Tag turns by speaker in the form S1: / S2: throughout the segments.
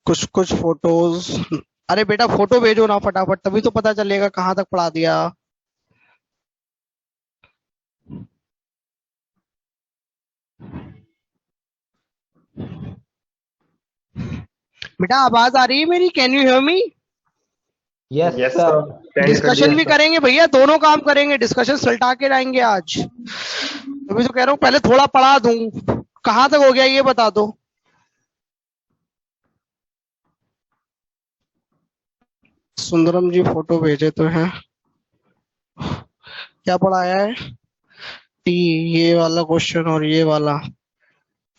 S1: कुछ कुछ फोटोज। अरे बेटा फोटो भेजो ना फटाफट, तभी तो पता चलेगा कहाँ तक पढ़ा दिया। बेटा आवाज आ रही है मेरी? Can you hear me?
S2: Yes
S3: yes
S2: sir.
S3: Sir,
S1: discussion भी करेंगे भैया, दोनों काम करेंगे, डिस्कशन सलटा के जाएंगे आज। तभी तो कह रहा हूँ पहले थोड़ा पढ़ा दूं। कहाँ तक हो गया ये बता दो। सुंदरम जी फोटो भेजे तो हैं। क्या पढ़ाया है? टी, ये वाला क्वेश्चन और ये वाला।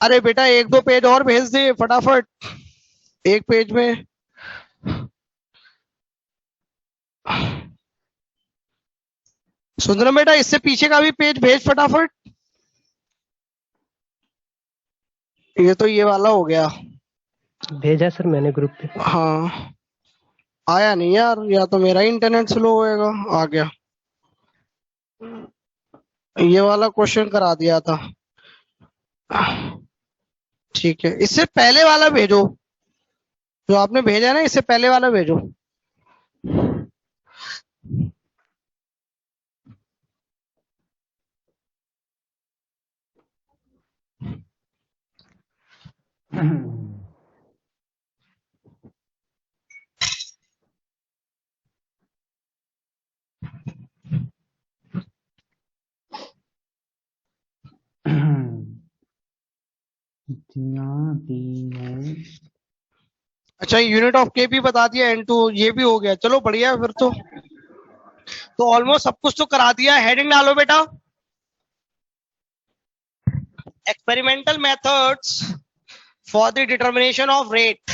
S1: अरे बेटा एक दो पेज और भेज दे फटाफट, एक पेज में। सुंदरम बेटा इससे पीछे का भी पेज भेज फटाफट। ये तो ये वाला हो गया।
S2: भेजा सर मैंने ग्रुप पे।
S1: हाँ आया नहीं यार, या तो मेरा इंटरनेट स्लो होएगा। आ गया। ये वाला क्वेश्चन करा दिया था। ठीक है, इससे पहले वाला भेजो, जो आपने भेजा है ना, इससे पहले वाला भेजो। अच्छा यूनिट ऑफ के भी बता दिया, N2 ये भी हो गया। चलो बढ़िया है फिर तो ऑलमोस्ट सब कुछ तो करा दिया। हेडिंग डालो बेटा, experimental methods for the determination of rate.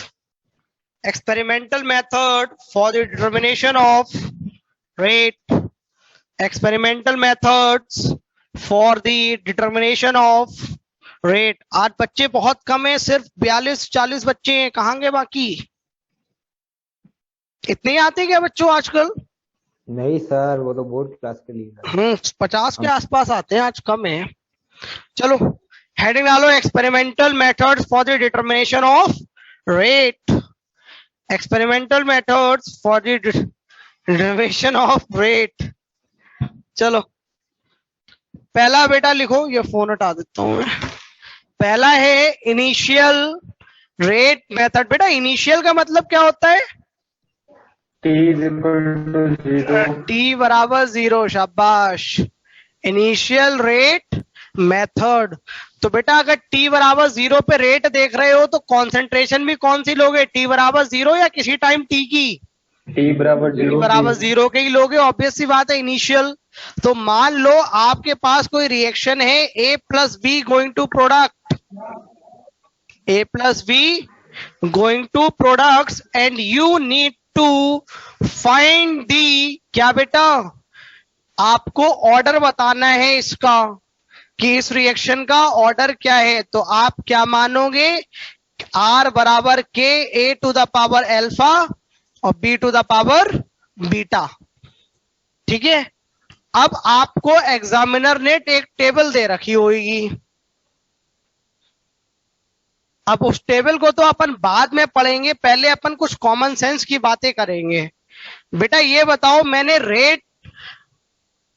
S1: Experimental method for the determination of rate. Experimental methods for the determination of rate. आज बच्चे बहुत कम है, सिर्फ 42-40 बच्चे हैं। कहाँ गए बाकी? इतने ही आते क्या बच्चों आजकल?
S2: नहीं सर, वो तो बोर्ड क्लास के लिए।
S1: 50 के आसपास आते हैं, आज कम है। चलो हेडिंग डालो, experimental methods for the determination of rate. Experimental methods for the determination of rate. चलो पहला बेटा लिखो, ये फोन हटा देता हूं मैं। पहला है इनिशियल रेट मेथड। बेटा इनिशियल का मतलब क्या होता है? टी बराबर 0। शाबाश। Initial rate method. तो बेटा अगर टी बराबर 0 पे रेट देख रहे हो तो कॉन्सेंट्रेशन भी कौन सी लोगे? टी बराबर 0 या किसी टाइम टी की? टी बराबर 0 के ही लोगे, ऑब्वियस सी बात है, इनिशियल। तो मान लो आपके पास कोई रिएक्शन है, A plus B going to product, A plus B going to products, and you need to find the, क्या बेटा, आपको ऑर्डर बताना है इसका, कि इस रिएक्शन का ऑर्डर क्या है। तो आप क्या मानोगे? आर बराबर के A to the power alpha और B to the power beta. ठीक है, अब आपको एग्जामिनर ने एक टेबल दे रखी होगी। अब उस टेबल को तो अपन बाद में पढ़ेंगे, पहले अपन कुछ कॉमन सेंस की बातें करेंगे। बेटा ये बताओ, मैंने रेट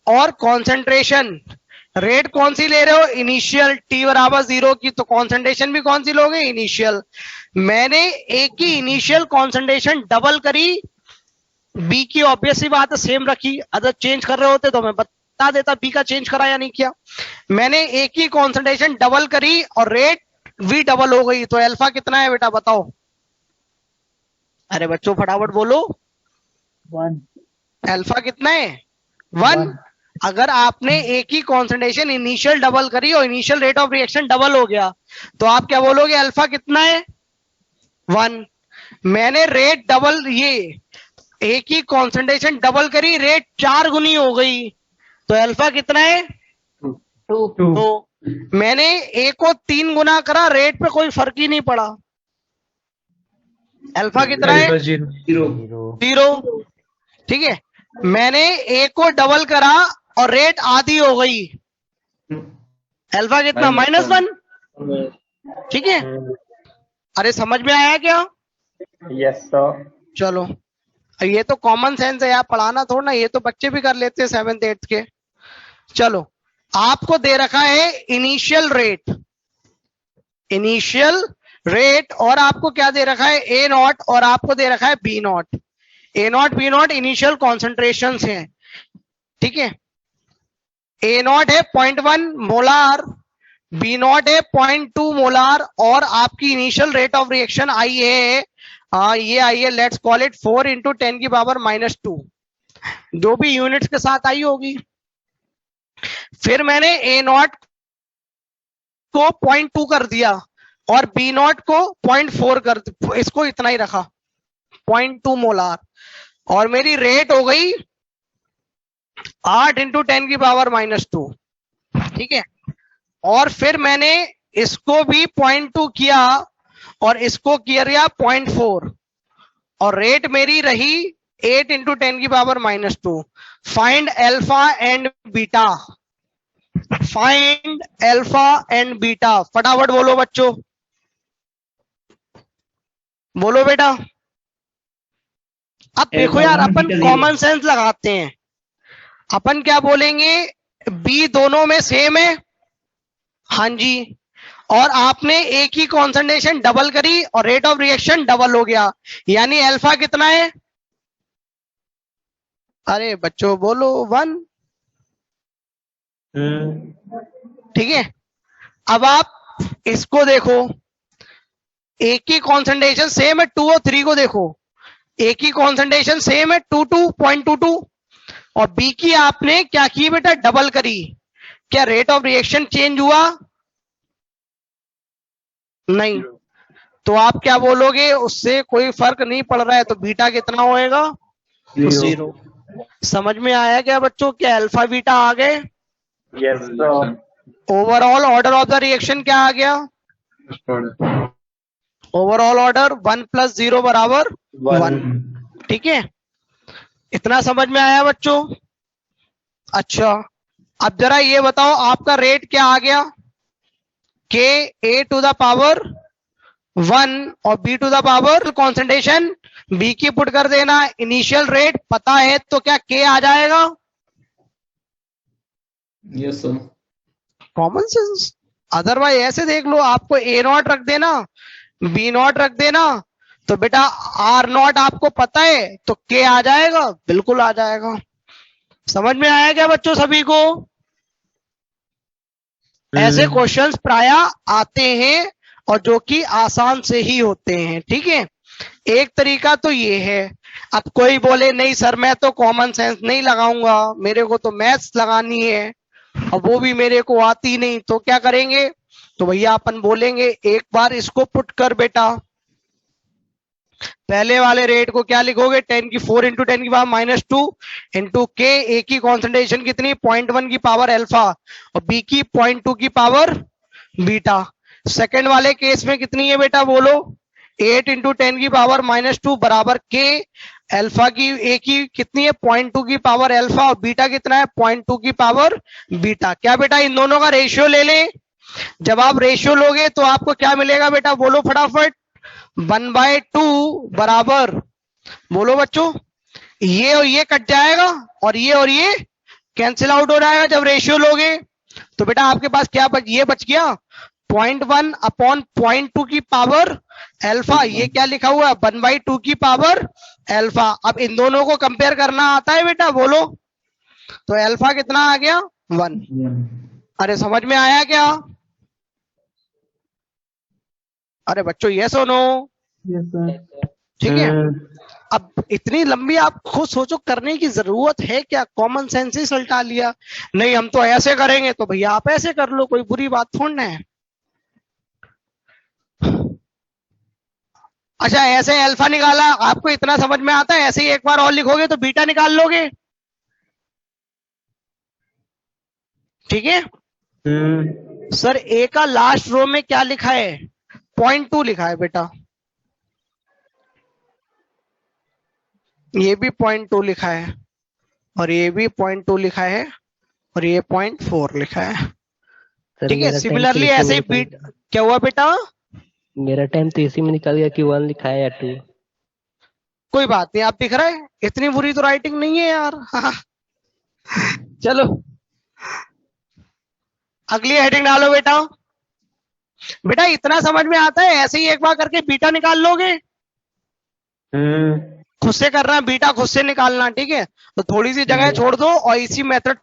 S1: और कॉन्सेंट्रेशन, रेट कौन सी ले रहे हो? इनिशियल, टी बराबर 0 की, तो कॉन्सेंट्रेशन भी कौन सी लोगे? इनिशियल। मैंने ए की इनिशियल कॉन्सेंट्रेशन डबल करी, बी की ऑब्वियस सी बात है सेम रखी, अगर चेंज कर रहे होते तो मैं बता देता बी का चेंज करा या नहीं किया। मैंने ए की कॉन्सेंट्रेशन डबल करी और रेट भी डबल हो गई, तो अल्फा कितना है बेटा बताओ? अरे बच्चों फटाफट बोलो।
S4: 1।
S1: अल्फा कितना है? 1। अगर आपने ए की कॉन्सेंट्रेशन इनिशियल डबल करी और initial rate of reaction double हो गया, तो आप क्या बोलोगे? अल्फा कितना है? 1। मैंने रेट डबल, ये ए की कॉन्सेंट्रेशन डबल करी, रेट 4 गुनी हो गई, तो अल्फा कितना है? 2। तो मैंने ए को 3 गुना करा, रेट पे कोई फर्क ही नहीं पड़ा, अल्फा कितना है? 0। ठीक है, मैंने ए को डबल करा और रेट आधी हो गई, अल्फा कितना -1। ठीक है, अरे समझ में आया क्या?
S2: Yes sir.
S1: चलो, ये तो कॉमन सेंस है यार, पढ़ाना थोड़ा ना, ये तो बच्चे भी कर लेते हैं 7th 8th के। चलो, आपको दे रखा है इनिशियल रेट, और आपको क्या दे रखा है, ए नॉट, और आपको दे रखा है B nought. A nought B nought initial concentration हैं, ठीक है। ए नॉट है 0.1 मोलार, बी नॉट है 0.2 मोलार, और आपकी initial rate of reaction I है, ये आई है, लेट्स कॉल इट 4 इंटू 10 की पावर -2, जो भी यूनिट्स के साथ आई होगी। फिर मैंने ए नॉट को 0.2 कर दिया और बी नॉट को 0.4 कर, इसको इतना ही रखा 0.2 मोलार, और मेरी रेट हो गई 8 इंटू 10 की पावर -2, ठीक है। और फिर मैंने इसको भी 0.2 किया और इसको किया 0.4, और रेट मेरी रही 8 इंटू 10 की power -2। Find alpha and beta, find alpha and beta, फटाफट बोलो बच्चों, बोलो बेटा। अब देखो यार, अपन कॉमन सेंस लगाते हैं, अपन क्या बोलेंगे, बी दोनों में सेम है, हाँ जी, और आपने एक ही कॉन्सेंट्रेशन डबल करी और रेट ऑफ रिएक्शन डबल हो गया, यानी अल्फा कितना है, अरे बच्चों बोलो 1, ठीक है। अब आप इसको देखो, एक ही कॉन्सेंट्रेशन सेम है 2 और 3 को देखो, एक ही कॉन्सेंट्रेशन सेम है 0.22, और बी की आपने क्या की बेटा, डबल करी, क्या रेट ऑफ रिएक्शन चेंज हुआ, नहीं, तो आप क्या बोलोगे, उससे कोई फर्क नहीं पड़ रहा है, तो बीटा कितना होएगा, 0। समझ में आया क्या बच्चों, क्या अल्फा बीटा आ गए?
S2: Yes sir.
S1: Overall order of the reaction क्या आ गया, ओवरऑल ऑर्डर 1 + 0 बराबर 1, ठीक है। इतना समझ में आया बच्चों? अच्छा, अब जरा ये बताओ, आपका रेट क्या आ गया, के ए टू द पावर 1 और B to the power concentration B की पुट कर देना, इनिशियल रेट पता है तो क्या के आ जाएगा?
S2: Yes sir.
S1: Common sense, otherwise ऐसे देख लो, आपको ए नॉट रख देना, बी नॉट रख देना, तो बेटा आर नॉट आपको पता है तो के आ जाएगा, बिल्कुल आ जाएगा। समझ में आया क्या बच्चों सभी को? ऐसे क्वेश्चंस प्राय आते हैं और जो कि आसान से ही होते हैं, ठीक है। एक तरीका तो ये है, अब कोई बोले नहीं सर मैं तो कॉमन सेंस नहीं लगाऊंगा, मेरे को तो मैथ्स लगानी है, और वो भी मेरे को आती नहीं, तो क्या करेंगे, तो भैया अपन बोलेंगे एक बार इसको पुट कर बेटा, पहले वाले रेट को क्या लिखोगे, 10 की 4 इंटू 10 की पावर -2 इंटू के, ए की कॉन्सेंट्रेशन कितनी 0.1 की पावर अल्फा और बी की 0.2 की पावर बीटा। सेकंड वाले केस में कितनी है बेटा बोलो, 8 इंटू 10 की पावर -2 बराबर के, अल्फा की ए की कितनी है 0.2 की पावर अल्फा और बीटा कितना है 0.2 की पावर बीटा। क्या बेटा इन दोनों का रेशियो ले लें, जब आप रेशियो लोगे तो आपको क्या मिलेगा बेटा बोलो फटाफट, 1/2 बराबर, बोलो बच्चों, ये और ये कट जाएगा और ये कैंसिल आउट हो जाएगा जब रेशियो लोगे, तो बेटा आपके पास क्या ये बच गया 0.1 अपॉन 0.2 की पावर अल्फा, ये क्या लिखा हुआ है 1/2 की पावर अल्फा। अब इन दोनों को कंपेयर करना आता है बेटा बोलो, तो अल्फा कितना आ गया 1। अरे समझ में आया क्या? अरे बच्चों ये सुनो, ठीक है। अब इतनी लंबी आप खुद सोचो, करने की जरूरत है क्या, कॉमन सेंस ही सल्टा लिया, नहीं हम तो ऐसे करेंगे, तो भैया आप ऐसे कर लो, कोई बुरी बात थोड़ी है। अच्छा ऐसे अल्फा निकाला, आपको इतना समझ में आता है, ऐसे ही एक बार और लिखोगे तो बीटा निकाल लोगे, ठीक है। सर ए का लास्ट रो में क्या लिखा है 0.2 लिखा है बेटा, ये भी 0.2 लिखा है और ये भी 0.2 लिखा है और ये 0.4 लिखा है,
S3: सर
S1: ठीक है,
S3: मेरा टाइम तो
S1: सिमिलरली
S3: इसी में
S1: ऐसे ही
S3: निकल
S1: बीट, क्या हुआ बेटा?
S3: मेरा टाइम तो इसी में निकल गया कि 1 लिखा है या 2।
S1: कोई बात नहीं, आप दिख रहा है, इतनी बुरी तो राइटिंग नहीं है यार। हाँ। चलो अगली हेडिंग डालो बेटा। बेटा इतना समझ में आता है, ऐसे ही एक बार करके बीटा निकाल लोगे। खुद से करना, बीटा खुद से निकालना, ठीक है? तो थोड़ी सी जगह छोड़ दो और इसी मेथड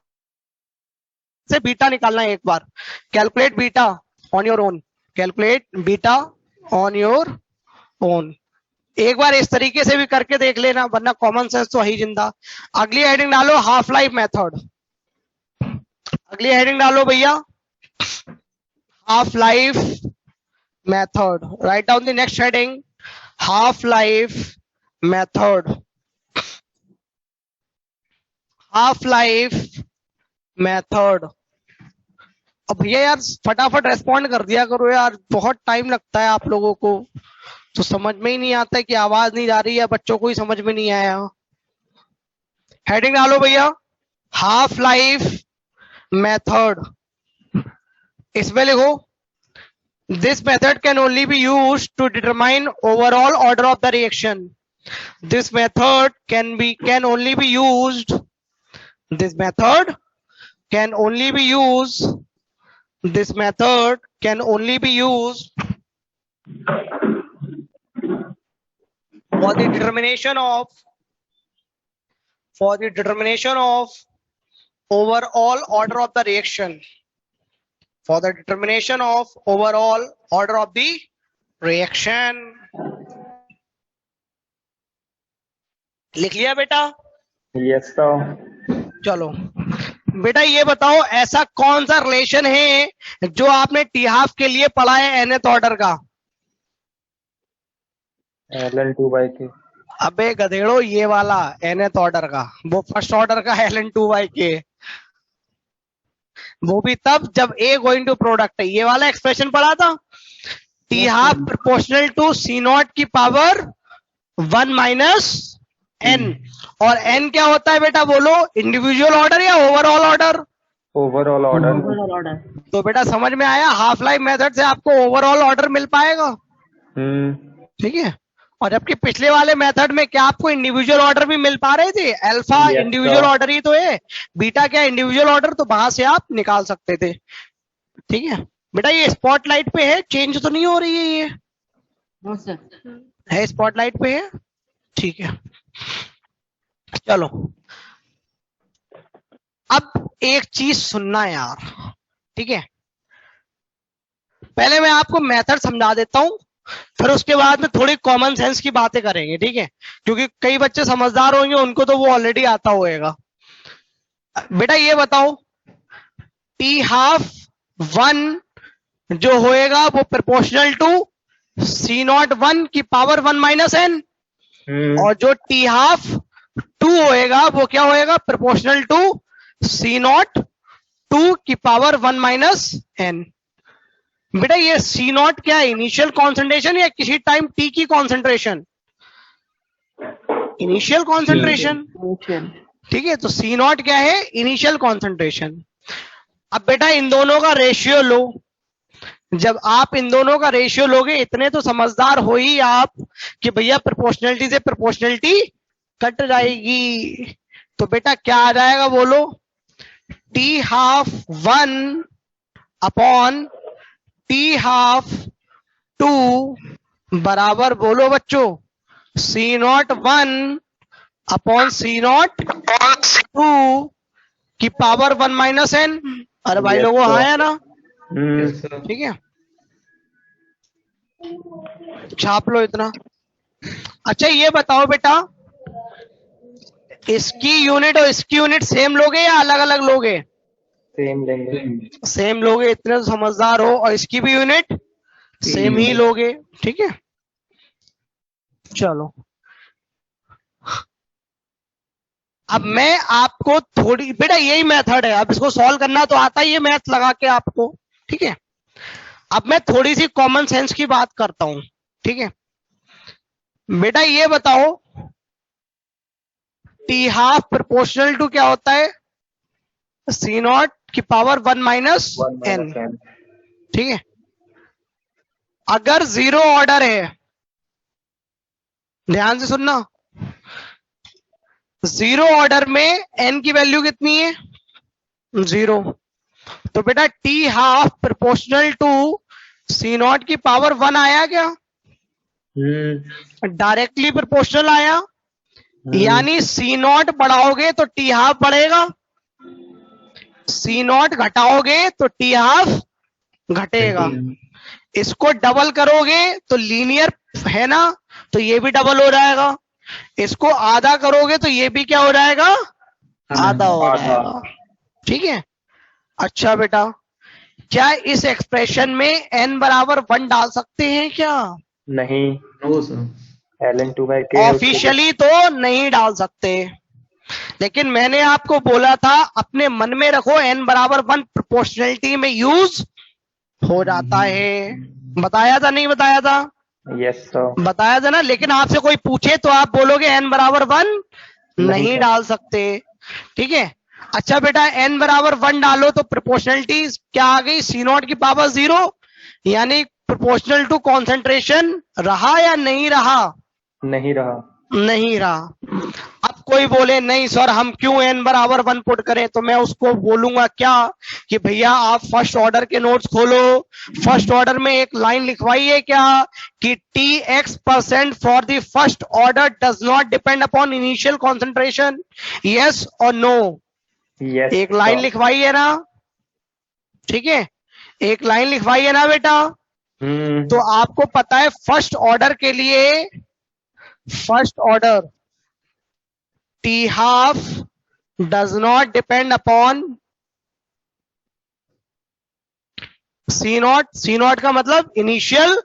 S1: से बीटा निकालना है एक बार। Calculate beta on your own, calculate beta on your own. एक बार इस तरीके से भी करके देख लेना, वरना कॉमन सेंस तो है ही जिंदा। अगली हेडिंग डालो, हाफ लाइफ मेथड। अगली हेडिंग डालो भैया, half life method. Write down the next heading, half life method. Half life method. अब भैया यार फटाफट रेस्पॉन्ड कर दिया करो यार, बहुत टाइम लगता है आप लोगों को, तो समझ में ही नहीं आता है कि आवाज नहीं जा रही है, बच्चों को ही समझ में नहीं आया। हेडिंग डालो भैया, हाफ लाइफ मेथड। इसमें लिखो, this method can only be used to determine overall order of the reaction. This method can only be used, this method can only be used, this method can only be used for the determination of overall order of the reaction, for the determination of overall order of the reaction। लिख लिया बेटा?
S2: Yes sir.
S1: चलो बेटा ये बताओ, ऐसा कौन सा रिलेशन है जो आपने टी हाफ के लिए पढ़ा है nth ऑर्डर का?
S2: ln2/k।
S1: अबे गधेड़ो, ये वाला nth ऑर्डर का, वो फर्स्ट ऑर्डर का ln2/k, वो भी तब जब a गोइंग टू प्रोडक्ट है। ये वाला एक्सप्रेशन पढ़ा था, T half proportional to C nought की पावर 1 माइनस n। और n क्या होता है बेटा बोलो, इंडिविजुअल ऑर्डर या ओवरऑल ऑर्डर?
S2: Overall order.
S1: तो बेटा समझ में आया, हाफ लाइफ मेथड से आपको ओवरऑल ऑर्डर मिल पाएगा, ठीक है? और जबकि पिछले वाले मेथड में क्या आपको इंडिविजुअल ऑर्डर भी मिल पा रहे थे? अल्फा इंडिविजुअल ऑर्डर ही तो है, बीटा क्या इंडिविजुअल ऑर्डर, तो वहां से आप निकाल सकते थे, ठीक है? बेटा ये स्पॉटलाइट पे है, चेंज तो नहीं हो रही है ये? है स्पॉटलाइट पे है, ठीक है। चलो अब एक चीज सुनना यार, ठीक है? पहले मैं आपको मेथड समझा देता हूं, फिर उसके बाद में थोड़ी कॉमन सेंस की बातें करेंगे, ठीक है? क्योंकि कई बच्चे समझदार होंगे, उनको तो वो ऑलरेडी आता होएगा। बेटा ये बताओ, टी हाफ 1 जो होएगा वो प्रोपोर्शनल टू सी नॉट 1 की पावर 1 माइनस n, और जो टी हाफ 2 होएगा वो क्या होएगा, प्रोपोर्शनल टू सी नॉट 2 की पावर 1 माइनस n। बेटा ये सी नॉट क्या है, इनिशियल कॉन्सेंट्रेशन या किसी टाइम टी की कॉन्सेंट्रेशन? इनिशियल कॉन्सेंट्रेशन, ठीक है? तो सी नॉट क्या है, इनिशियल कॉन्सेंट्रेशन। अब बेटा इन दोनों का रेशियो लो, जब आप इन दोनों का रेशियो लोगे, इतने तो समझदार हो ही आप कि भैया प्रोपोर्शनलिटी से प्रोपोर्शनलिटी कट जाएगी, तो बेटा क्या आ जाएगा बोलो, T half 1 upon T half 2 बराबर बोलो बच्चों सी नॉट 1 अपॉन सी नॉट 2 की पावर 1 माइनस n। अरे भाई लोगों हाँ है ना? ठीक है, छाप लो इतना। अच्छा ये बताओ बेटा, इसकी यूनिट और इसकी यूनिट सेम लोगे या अलग अलग लोगे?
S2: सेम लेंगे।
S1: सेम लोगे, इतने तो समझदार हो। और इसकी भी यूनिट सेम ही लोगे, ठीक है? चलो अब मैं आपको थोड़ी, बेटा यही मेथड है, अब इसको सॉल्व करना तो आता ही है मैथ लगा के आपको, ठीक है? अब मैं थोड़ी सी कॉमन सेंस की बात करता हूं, ठीक है? बेटा ये बताओ, टी हाफ प्रोपोर्शनल टू क्या होता है? सी नॉट की पावर 1 माइनस एन।
S4: n।
S1: ठीक है, अगर जीरो ऑर्डर है, ध्यान से सुनना, जीरो ऑर्डर में एन की वैल्यू कितनी है? 0। तो बेटा T half proportional to C nought की पावर 1 आया क्या? डायरेक्टली प्रोपोर्शनल आया। यानी सी नॉट बढ़ाओगे तो टी हाफ बढ़ेगा, सी नॉट घटाओगे तो टी हाफ घटेगा। इसको डबल करोगे तो लीनियर है ना, तो ये भी डबल हो जाएगा। इसको आधा करोगे तो ये भी क्या हो जाएगा? आधा हो जाएगा। ठीक है, अच्छा बेटा, क्या इस एक्सप्रेशन में n बराबर 1 डाल सकते हैं क्या?
S4: नहीं, ln2/k
S1: ऑफिशियली तो नहीं डाल सकते, लेकिन मैंने आपको बोला था अपने मन में रखो, n बराबर 1 प्रोपोर्शनलिटी में यूज हो जाता है। बताया था नहीं बताया था?
S4: Yes sir.
S1: बताया था ना। लेकिन आपसे कोई पूछे तो आप बोलोगे n बराबर 1 नहीं डाल सकते। ठीक है, अच्छा बेटा, n बराबर 1 डालो तो प्रोपोर्शनलिटी क्या आ गई? सी नॉट की पावर 0, यानी प्रोपोर्शनल टू कॉन्सेंट्रेशन रहा या नहीं रहा?
S4: नहीं रहा।
S1: नहीं रहा। अब कोई बोले नहीं सर हम क्यों n बराबर 1 पुट करें, तो मैं उसको बोलूंगा क्या कि भैया आप फर्स्ट ऑर्डर के नोट्स खोलो, फर्स्ट ऑर्डर में एक लाइन लिखवाई है क्या कि Tx% for the first order does not depend upon initial concentration, yes और नो?
S4: यस,
S1: एक लाइन लिखवाई है ना? ठीक है, एक लाइन लिखवाई है ना बेटा? तो आपको पता है फर्स्ट ऑर्डर के लिए, first order T half does not depend upon C nought. C nought का मतलब इनिशियल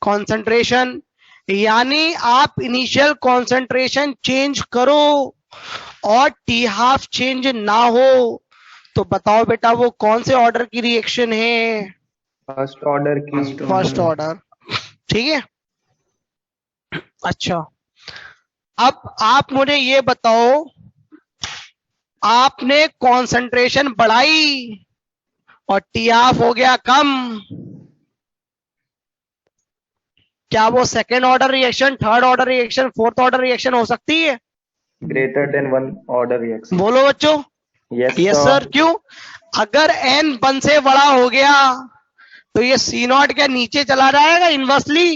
S1: कॉन्सेंट्रेशन, यानी आप इनिशियल कॉन्सेंट्रेशन चेंज करो और टी हाफ चेंज ना हो, तो बताओ बेटा वो कौन से ऑर्डर की रिएक्शन है?
S4: फर्स्ट ऑर्डर की।
S1: First order. ठीक है, अच्छा, अब आप मुझे ये बताओ, आपने कंसंट्रेशन बढ़ाई और टी हाफ हो गया कम, क्या वो second order reaction, third order reaction, fourth order reaction हो सकती है?
S4: Greater than 1 order reaction.
S1: बोलो बच्चों।
S4: Yes
S1: yes sir. क्यों? अगर n 1 से बड़ा हो गया तो ये सी नॉट क्या नीचे चला जाएगा इनवर्सली?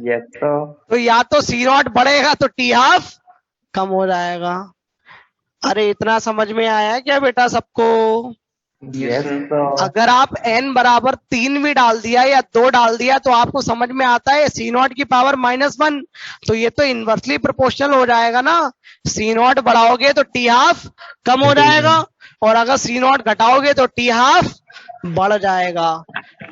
S4: Yes sir.
S1: तो या तो सी नॉट बढ़ेगा तो टी हाफ कम हो जाएगा। अरे इतना समझ में आया है क्या बेटा सबको?
S4: Yes sir.
S1: अगर आप n बराबर 3 भी डाल दिया या 2 डाल दिया तो आपको समझ में आता है सी नॉट की पावर -1, तो ये तो इनवर्सली प्रोपोर्शनल हो जाएगा ना। सी नॉट बढ़ाओगे तो टी हाफ कम हो जाएगा और अगर सी नॉट घटाओगे तो टी हाफ बढ़ जाएगा।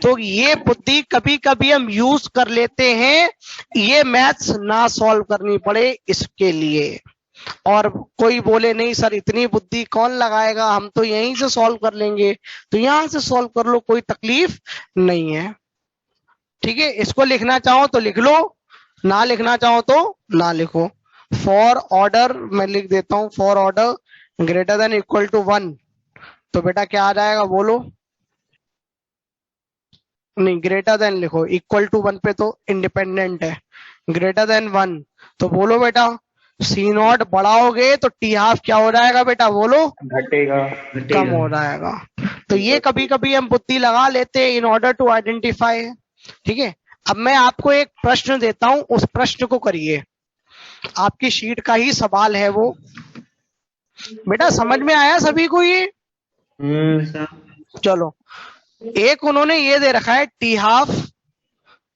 S1: तो ये बुद्धि कभी कभी हम यूज कर लेते हैं, ये मैथ्स ना सॉल्व करनी पड़े इसके लिए। और कोई बोले नहीं सर इतनी बुद्धि कौन लगाएगा, हम तो यहीं से सॉल्व कर लेंगे, तो यहां से सॉल्व कर लो, कोई तकलीफ नहीं है। ठीक है, इसको लिखना चाहो तो लिख लो, ना लिखना चाहो तो ना लिखो। फॉर ऑर्डर मैं लिख देता हूं, for order greater than equal to 1, तो बेटा क्या आ जाएगा बोलो? नहीं, ग्रेटर देन लिखो, इक्वल टू 1 पे तो इंडिपेंडेंट है। ग्रेटर देन 1 तो बोलो बेटा सी नॉट बढ़ाओगे तो टी हाफ क्या हो जाएगा बेटा बोलो?
S4: घटेगा।
S1: कम हो जाएगा। तो ये कभी कभी हम बुद्धि लगा लेते हैं इन ऑर्डर टू आइडेंटिफाई। ठीक है, अब मैं आपको एक प्रश्न देता हूं, उस प्रश्न को करिए, आपकी शीट का ही सवाल है वो। बेटा समझ में आया सभी को ये? चलो, एक उन्होंने ये दे रखा है टी हाफ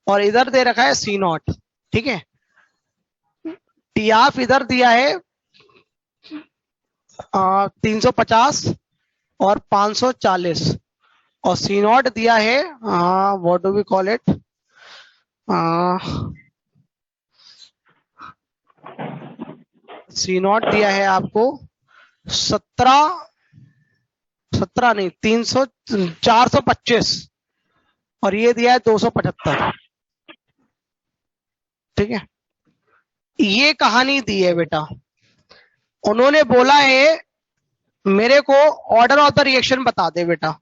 S1: और इधर दे रखा है सी नॉट। ठीक है, टी हाफ इधर दिया है 350 और 540 और सी नॉट दिया है what do we call it, C nought दिया है आपको 17 नहीं 425 और ये दिया है 275। ठीक है, ये कहानी दी है बेटा। उन्होंने बोला है मेरे को ऑर्डर ऑफ द रिएक्शन बता दे बेटा।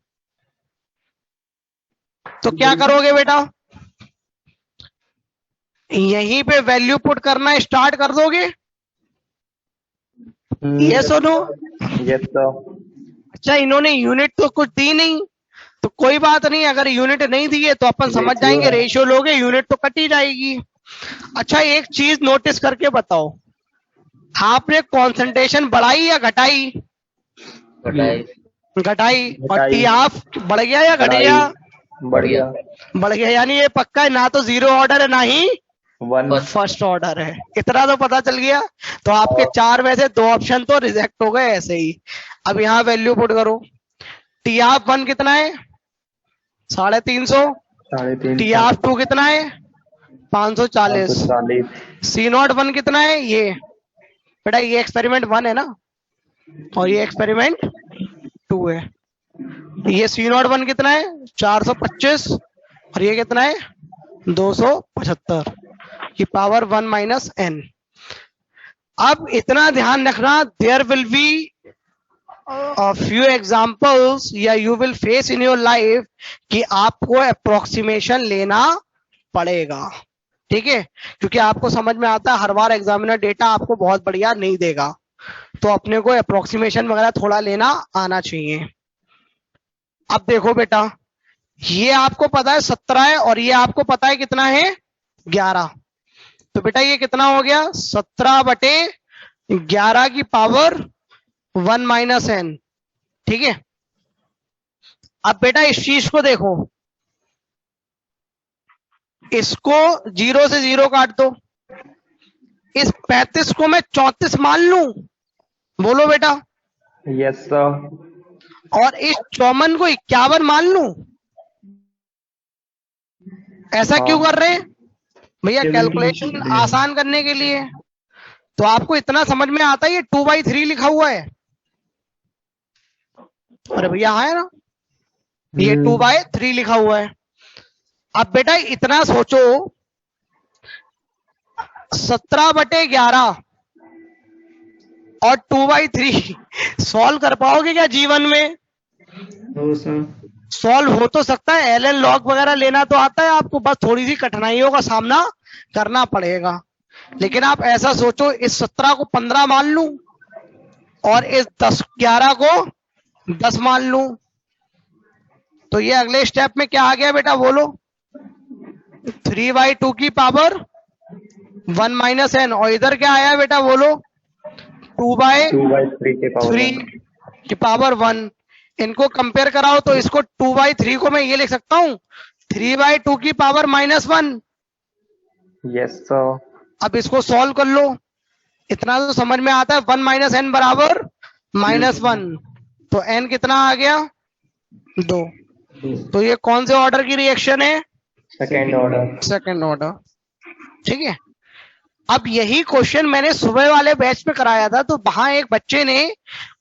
S1: तो क्या करोगे बेटा, यहीं पे वैल्यू पुट करना स्टार्ट कर दोगे? ये सुनो,
S4: यस सर।
S1: अच्छा इन्होंने यूनिट तो कुछ दी नहीं, तो कोई बात नहीं, अगर यूनिट नहीं दी है तो अपन समझ जाएंगे, रेशियो लोगे यूनिट तो कट ही जाएगी। अच्छा एक चीज नोटिस करके बताओ, आपने कंसंट्रेशन बढ़ाई या घटाई? घटाई। और टी हाफ बढ़ गया या घट गया?
S4: बढ़ गया।
S1: बढ़ गया, यानी ये पक्का है, ना तो जीरो ऑर्डर है ना ही
S4: वन
S1: फर्स्ट ऑर्डर है। इतना तो पता चल गया। तो आपके 4 में से 2 ऑप्शन तो रिजेक्ट हो गए ऐसे ही। अब यहाँ वैल्यू पुट करो। टी हाफ 1 कितना है? 350।
S4: 350।
S1: टी हाफ 2 कितना है? 540।
S4: 540।
S1: सी नॉट 1 कितना है? ये बेटा ये एक्सपेरिमेंट 1 है ना, और ये एक्सपेरिमेंट 2 है। ये सी नॉट 1 कितना है? 425। और ये कितना है? 275 की पावर 1 माइनस एन। अब इतना ध्यान रखना, there will be few examples या you will face in your life कि आपको अप्रोक्सीमेशन लेना पड़ेगा, ठीक है? क्योंकि आपको समझ में आता है हर बार एग्जामिनर डेटा आपको बहुत बढ़िया नहीं देगा, तो अपने को अप्रोक्सीमेशन वगैरह थोड़ा लेना आना चाहिए। अब देखो बेटा, ये आपको पता है 17 है, और ये आपको पता है कितना है? 11। तो बेटा ये कितना हो गया? 17/11 की पावर 1 माइनस एन, ठीक है? अब बेटा इस चीज को देखो, इसको 0 से 0 काट दो। इस 35 को मैं 34 मान लूं? बोलो बेटा।
S4: Yes sir.
S1: और इस 54 को 51 मान लूं? ऐसा क्यों कर रहे हैं भैया? कैलकुलेशन आसान करने के लिए। तो आपको इतना समझ में आता है, ये 2/3 लिखा हुआ है। अरे भैया हाँ है ना, ये 2/3 लिखा हुआ है। अब बेटा इतना सोचो, 17/11 और 2/3 सॉल्व कर पाओगे क्या जीवन में? सॉल्व हो तो सकता है, एल एन लॉग वगैरह लेना तो आता है आपको, बस थोड़ी सी कठिनाइयों का सामना करना पड़ेगा। लेकिन आप ऐसा सोचो, इस 17 को 15 मान लूं और इस 11 को 10 मान लूं, तो ये अगले स्टेप में क्या आ गया बेटा बोलो? 3/2 की पावर 1 माइनस एन। और इधर क्या आया बेटा बोलो? 2/3 की पावर 1। इनको कंपेयर कराओ तो इसको 2/3 को मैं ये लिख सकता हूं 3/2 की पावर -1।
S4: Yes sir.
S1: अब इसको सॉल्व कर लो, इतना तो समझ में आता है। 1 माइनस एन बराबर -1, तो एन कितना आ गया? 2। तो ये कौन से ऑर्डर की रिएक्शन है?
S4: Second order.
S1: सेकेंड ऑर्डर, ठीक है। अब यही क्वेश्चन मैंने सुबह वाले बैच में कराया था, तो वहां एक बच्चे ने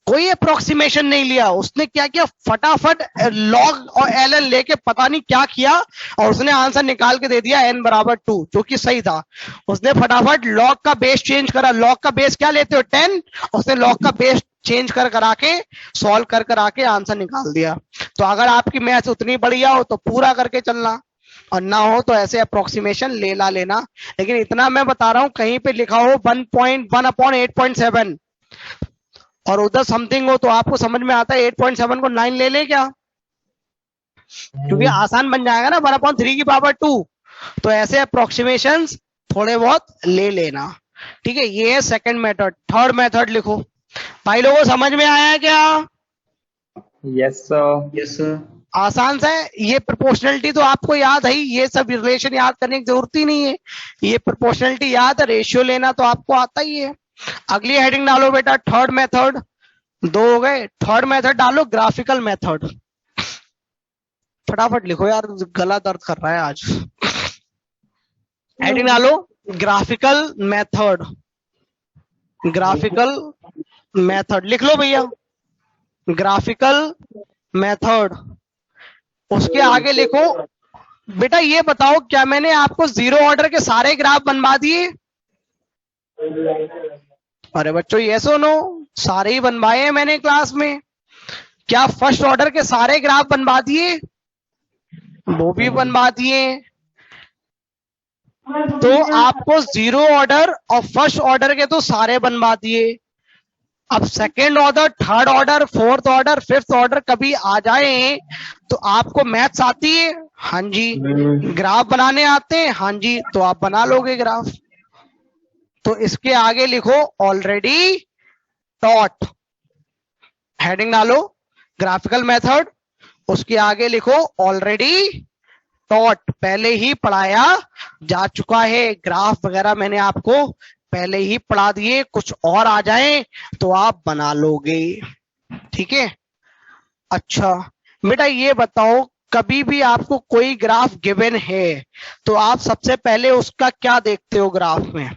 S1: कोई अप्रोक्सीमेशन नहीं लिया, उसने क्या किया, फटाफट लॉग और एल एन लेके पता नहीं क्या किया, और उसने आंसर निकाल के दे दिया n बराबर 2, जो कि सही था। उसने फटाफट लॉग का बेस चेंज करा। लॉग का बेस क्या लेते हो? 10। उसने लॉग का बेस चेंज करा के सॉल्व करा के आंसर निकाल दिया। तो अगर आपकी मैथ्स उतनी बढ़िया हो तो पूरा करके चलना, और ना हो तो ऐसे अप्रोक्सीमेशन लेना। लेकिन इतना मैं बता रहा हूं, कहीं पे लिखा हो 1/8.7 और उधर समथिंग हो, तो आपको समझ में आता है 8.7 को 9 ले क्या? क्योंकि आसान बन जाएगा ना 1/3 की पावर 2। तो ऐसे अप्रोक्सीमेशन थोड़े बहुत ले लेना, ठीक है? ये है सेकंड मेथड। थर्ड मेथड लिखो भाई, लोगों समझ में आया क्या?
S4: Yes sir. Yes sir.
S1: आसान सा है। ये प्रोपोर्शनलिटी तो आपको याद है, ये सब रिलेशन याद करने की जरूरत ही नहीं है। ये प्रोपोर्शनलिटी याद है, रेशियो लेना तो आपको आता ही है। अगली हेडिंग डालो बेटा, थर्ड मेथड। 2 हो गए। थर्ड मेथड डालो, ग्राफिकल मेथड। फटाफट लिखो यार, गला दर्द कर रहा है आज। हेडिंग डालो, ग्राफिकल मेथड। ग्राफिकल मेथड लिख लो भैया, ग्राफिकल मेथड। उसके आगे लिखो बेटा, ये बताओ क्या मैंने आपको जीरो ऑर्डर के सारे ग्राफ बनवा दिए? अरे बच्चों ये सुनो, सारे ही बनवाए हैं मैंने क्लास में। क्या फर्स्ट ऑर्डर के सारे ग्राफ बनवा दिए? वो भी बनवा दिए। तो आपको जीरो ऑर्डर और फर्स्ट ऑर्डर के तो सारे बनवा दिए। अब second order, third order, fourth order, fifth order कभी आ जाए तो आपको मैथ्स आती है? हाँ जी। ग्राफ बनाने आते हैं? हाँ जी। तो आप बना लोगे ग्राफ। तो इसके आगे लिखो ऑलरेडी टॉट, हेडिंग डालो ग्राफिकल मेथड, उसके आगे लिखो ऑलरेडी टॉट, पहले ही पढ़ाया जा चुका है। ग्राफ वगैरह मैंने आपको पहले ही पढ़ा दिए, कुछ और आ जाए तो आप बना लोगे। ठीक है। अच्छा बेटा ये बताओ, कभी भी आपको कोई ग्राफ गिवन है तो आप सबसे पहले उसका क्या देखते हो ग्राफ में?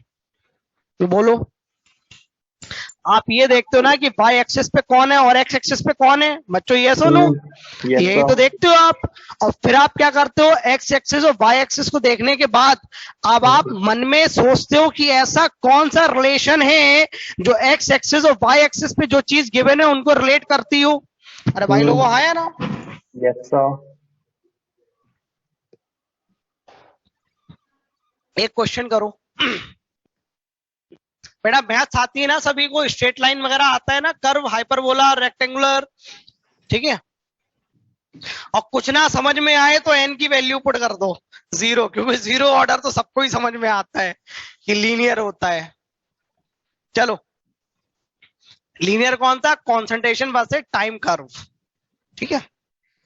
S1: तो बोलो। आप ये देखते हो ना कि वाई एक्सिस पे कौन है और एक्स एक्सिस पे कौन है बच्चों, ये सुनो। यही तो देखते हो आप। और फिर आप क्या करते हो, एक्स एक्सिस और वाई एक्सिस को देखने के बाद अब आप मन में सोचते हो कि ऐसा कौन सा रिलेशन है जो एक्स एक्सिस और वाई एक्सिस पे जो चीज गिवन है उनको रिलेट करती हो। अरे भाई लोगों आया ना?
S4: Yes sir.
S1: एक क्वेश्चन करो बेटा, मैथ्स आती है ना सभी को, स्ट्रेट लाइन वगैरह आता है ना, कर्व, हाइपरबोला, रेक्टेंगुलर, ठीक है। और कुछ ना समझ में आए तो एन की वैल्यू पुट कर दो 0, क्योंकि 0 ऑर्डर तो सबको ही समझ में आता है कि लीनियर होता है। चलो, लीनियर कौन सा? कॉन्सेंट्रेशन वर्सेस टाइम कर्व, ठीक है।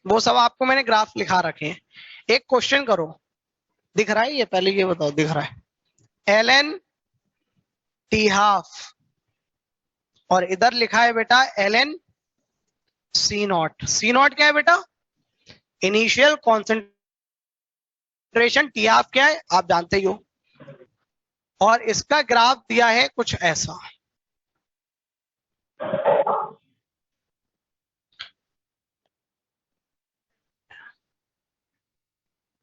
S1: वो सब आपको मैंने ग्राफ लिखा रखे हैं। एक क्वेश्चन करो, दिख रहा है ये? पहले ये बताओ, दिख रहा है? ln t हाफ और इधर लिखा है बेटा ln c not. c not क्या है बेटा? Initial concentration. टी हाफ क्या है आप जानते ही हो। और इसका ग्राफ दिया है कुछ ऐसा।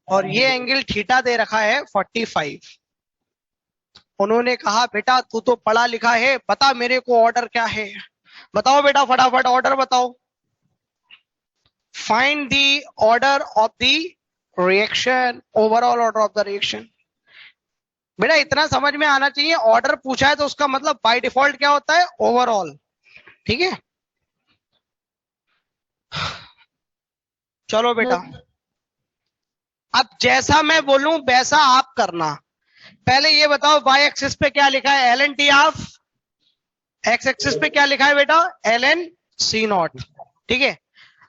S1: और ये एंगल थीटा दे रखा है 45। उन्होंने कहा बेटा तू तो पढ़ा लिखा है, बता मेरे को ऑर्डर क्या है। बताओ बेटा फटाफट ऑर्डर बताओ। Find the order of the reaction, overall order of the reaction. बेटा इतना समझ में आना चाहिए, ऑर्डर पूछा है तो उसका मतलब बाय डिफॉल्ट क्या होता है? ओवरऑल, ठीक है। चलो बेटा, अब जैसा मैं बोलूं वैसा आप करना। पहले ये बताओ वाई एक्सिस पे क्या लिखा है? ln t half. X axis पे क्या लिखा है बेटा? ln c नॉट, ठीक है।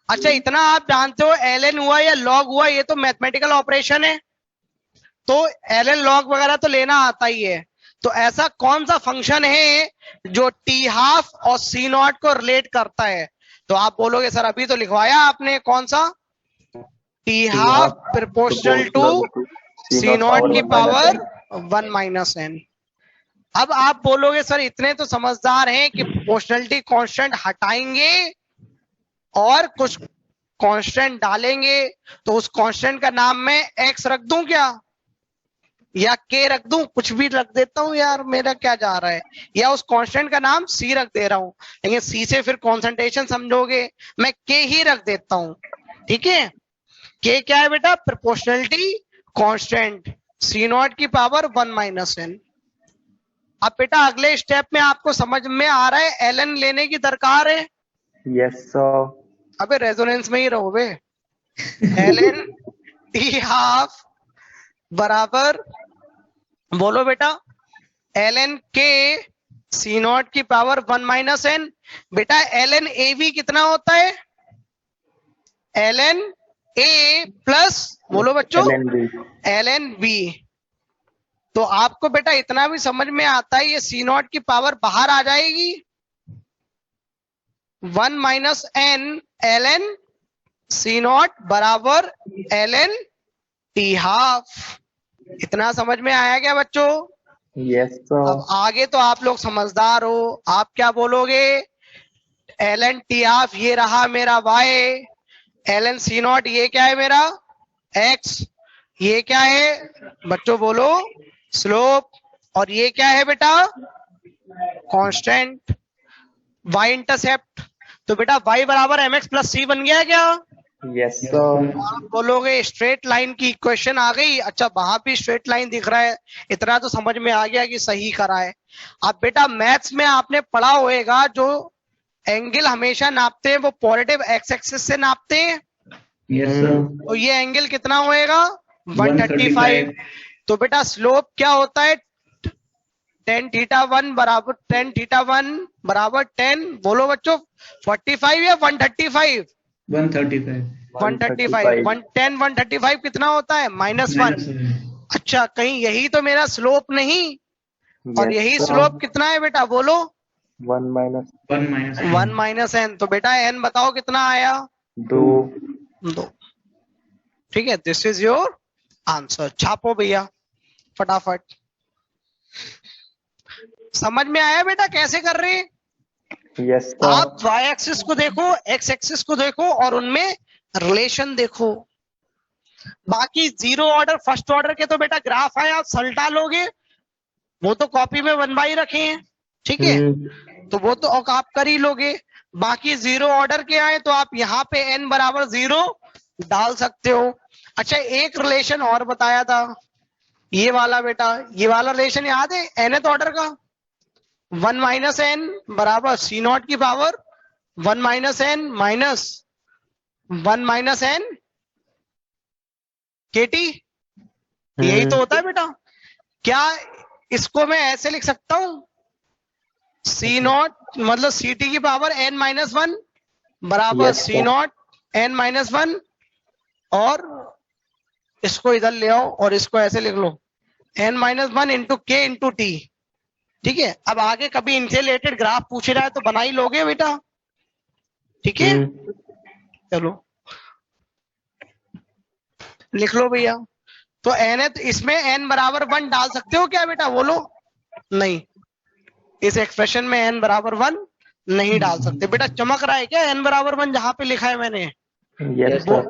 S1: अच्छा इतना आप जानते हो ln हुआ या log हुआ, ये तो मैथमेटिकल ऑपरेशन है, तो ln log वगैरह तो लेना आता ही है। तो ऐसा कौन सा फंक्शन है जो t हाफ और c नॉट को रिलेट करता है? तो आप बोलोगे सर अभी तो लिखवाया आपने, कौन सा? t half proportional to c nought की पावर 1 माइनस n। अब आप बोलोगे सर इतने तो समझदार हैं कि प्रोपोर्शनलिटी कांस्टेंट हटाएंगे और कुछ कांस्टेंट डालेंगे, तो उस कांस्टेंट का नाम मैं x रख दूं क्या, या k रख दूं? कुछ भी रख देता हूं यार, मेरा क्या जा रहा है। या उस कांस्टेंट का नाम c रख दे रहा हूं, लेकिन c से फिर कॉन्सेंट्रेशन समझोगे, मैं k ही रख देता हूं, ठीक है। k क्या है बेटा? प्रोपोर्शनलिटी कांस्टेंट, c नॉट की पावर 1 माइनस n। अब बेटा अगले स्टेप में आपको समझ में आ रहा है ln लेने की दरकार है?
S4: Yes sir.
S1: अबे रेजोनेंस में ही रहो बे। ln t हाफ बराबर, बोलो बेटा, ln k c नॉट की पावर 1 माइनस n। बेटा ln av कितना होता है? ln a प्लस, बोलो बच्चों, ln b। तो आपको बेटा इतना भी समझ में आता है ये c नॉट की पावर बाहर आ जाएगी, 1 minus n ln c not बराबर ln t हाफ। इतना समझ में आया क्या बच्चों?
S4: Yes sir.
S1: अब आगे तो आप लोग समझदार हो, आप क्या बोलोगे? ln t हाफ ये रहा मेरा y, ln c नॉट ये क्या है मेरा x, ये क्या है बच्चों बोलो? स्लोप। और ये क्या है बेटा? कांस्टेंट। y इंटरसेप्ट, तो बेटा y बराबर mx प्लस c बन गया है क्या?
S4: Yes, sir.
S1: आप बोलोगे स्ट्रेट लाइन की इक्वेशन आ गई। अच्छा, वहां भी स्ट्रेट लाइन दिख रहा है, इतना तो समझ में आ गया कि सही करा है। अब बेटा मैथ्स में आपने पढ़ा होएगा जो एंगल हमेशा नापते हैं वो पॉजिटिव एक्स एक्सिस से नापते हैं।
S5: Yes, sir.
S1: तो ये एंगल कितना होएगा? 135। तो बेटा स्लोप क्या होता है? tan थीटा 1 बराबर 10, बोलो बच्चों 45 या 135?
S5: 135.
S1: 135 10 135 कितना होता है? -1। अच्छा, कहीं यही तो मेरा स्लोप नहीं? और
S4: Yes,
S1: यही
S4: sir.
S1: स्लोप कितना है बेटा, बोलो?
S4: 1 minus
S1: 1 माइनस n। तो बेटा n बताओ कितना आया?
S4: 2.
S1: 2। ठीक है, दिस इज योर आंसर। छापो भैया फटाफट। समझ में आया बेटा कैसे कर रहे हैं?
S4: Yes, sir.
S1: आप y एक्सिस को देखो, x एक्सिस को देखो और उनमें रिलेशन देखो। बाकी जीरो ऑर्डर फर्स्ट ऑर्डर के तो बेटा ग्राफ है, आप सल्टा लोगे, वो तो कॉपी में बनवाई रखे हैं, ठीक है, तो वो तो आप कर ही लोगे। बाकी जीरो ऑर्डर के आए तो आप यहाँ पे n बराबर 0 डाल सकते हो। अच्छा, एक रिलेशन और बताया था, ये वाला बेटा, ये वाला रिलेशन याद है nth ऑर्डर का? 1 माइनस n बराबर c नॉट की power 1 minus n minus 1 minus n KT, यही तो होता है बेटा। क्या इसको मैं ऐसे लिख सकता हूं? c नॉट मतलब ct की पावर n माइनस 1 बराबर
S4: Yes,
S1: c not n minus 1, और इसको इधर ले आओ और इसको ऐसे लिख लो n माइनस 1 इंटू के इंटू टी। ठीक है, अब आगे कभी इनसे रिलेटेड ग्राफ पूछे जाए तो बना ही लोगे बेटा, ठीक है। चलो लिख लो भैया। तो n इसमें n बराबर 1 डाल सकते हो क्या बेटा, बोलो? नहीं, इस एक्सप्रेशन में n बराबर 1 नहीं डाल सकते बेटा। चमक रहा है क्या n बराबर 1 जहां पे लिखा है मैंने?
S4: Yes, sir.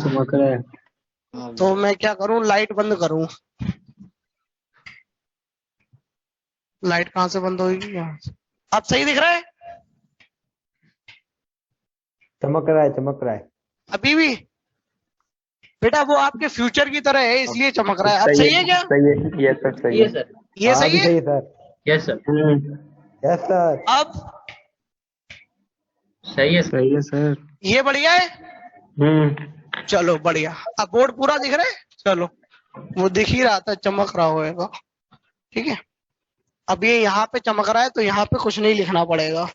S2: चमक रहा है।
S1: तो मैं क्या करूं, लाइट बंद करूं? लाइट कहां से बंद होगी? यहाँ से। अब सही दिख रहा है?
S2: चमक रहा है, चमक रहा है।
S1: अभी भी बेटा वो आपके फ्यूचर की तरह है इसलिए चमक रहा है। अब सही है क्या?
S4: सही है। Yes, sir. सही है।
S3: सर।
S1: ये सही है?
S2: Sir.
S3: Yes sir.
S2: Yes sir.
S1: अब
S3: सही है सर।
S1: ये बढ़िया है। चलो बढ़िया। अब बोर्ड पूरा दिख रहा है? चलो, वो दिख ही रहा था, चमक रहा होगा, ठीक है। अब ये यहाँ पे चमक रहा है तो यहाँ पे कुछ नहीं लिखना पड़ेगा।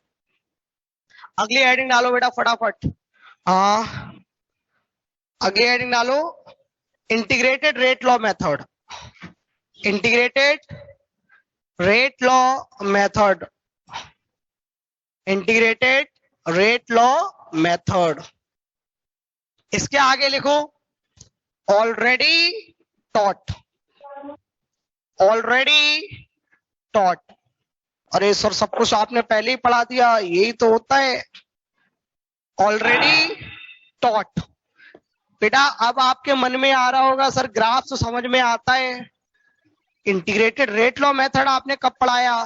S1: अगली हेडिंग डालो बेटा फटाफट। हाँ, अगली हेडिंग डालो, integrated rate law method. Integrated rate law method, integrated rate law method. इसके आगे लिखो ऑलरेडी टॉट, ऑलरेडी टॉट। अरे सर सब कुछ आपने पहले ही पढ़ा दिया, यही तो होता है ऑलरेडी टॉट। बेटा अब आपके मन में आ रहा होगा सर ग्राफ तो समझ में आता है, इंटीग्रेटेड रेट लॉ मेथड आपने कब पढ़ाया?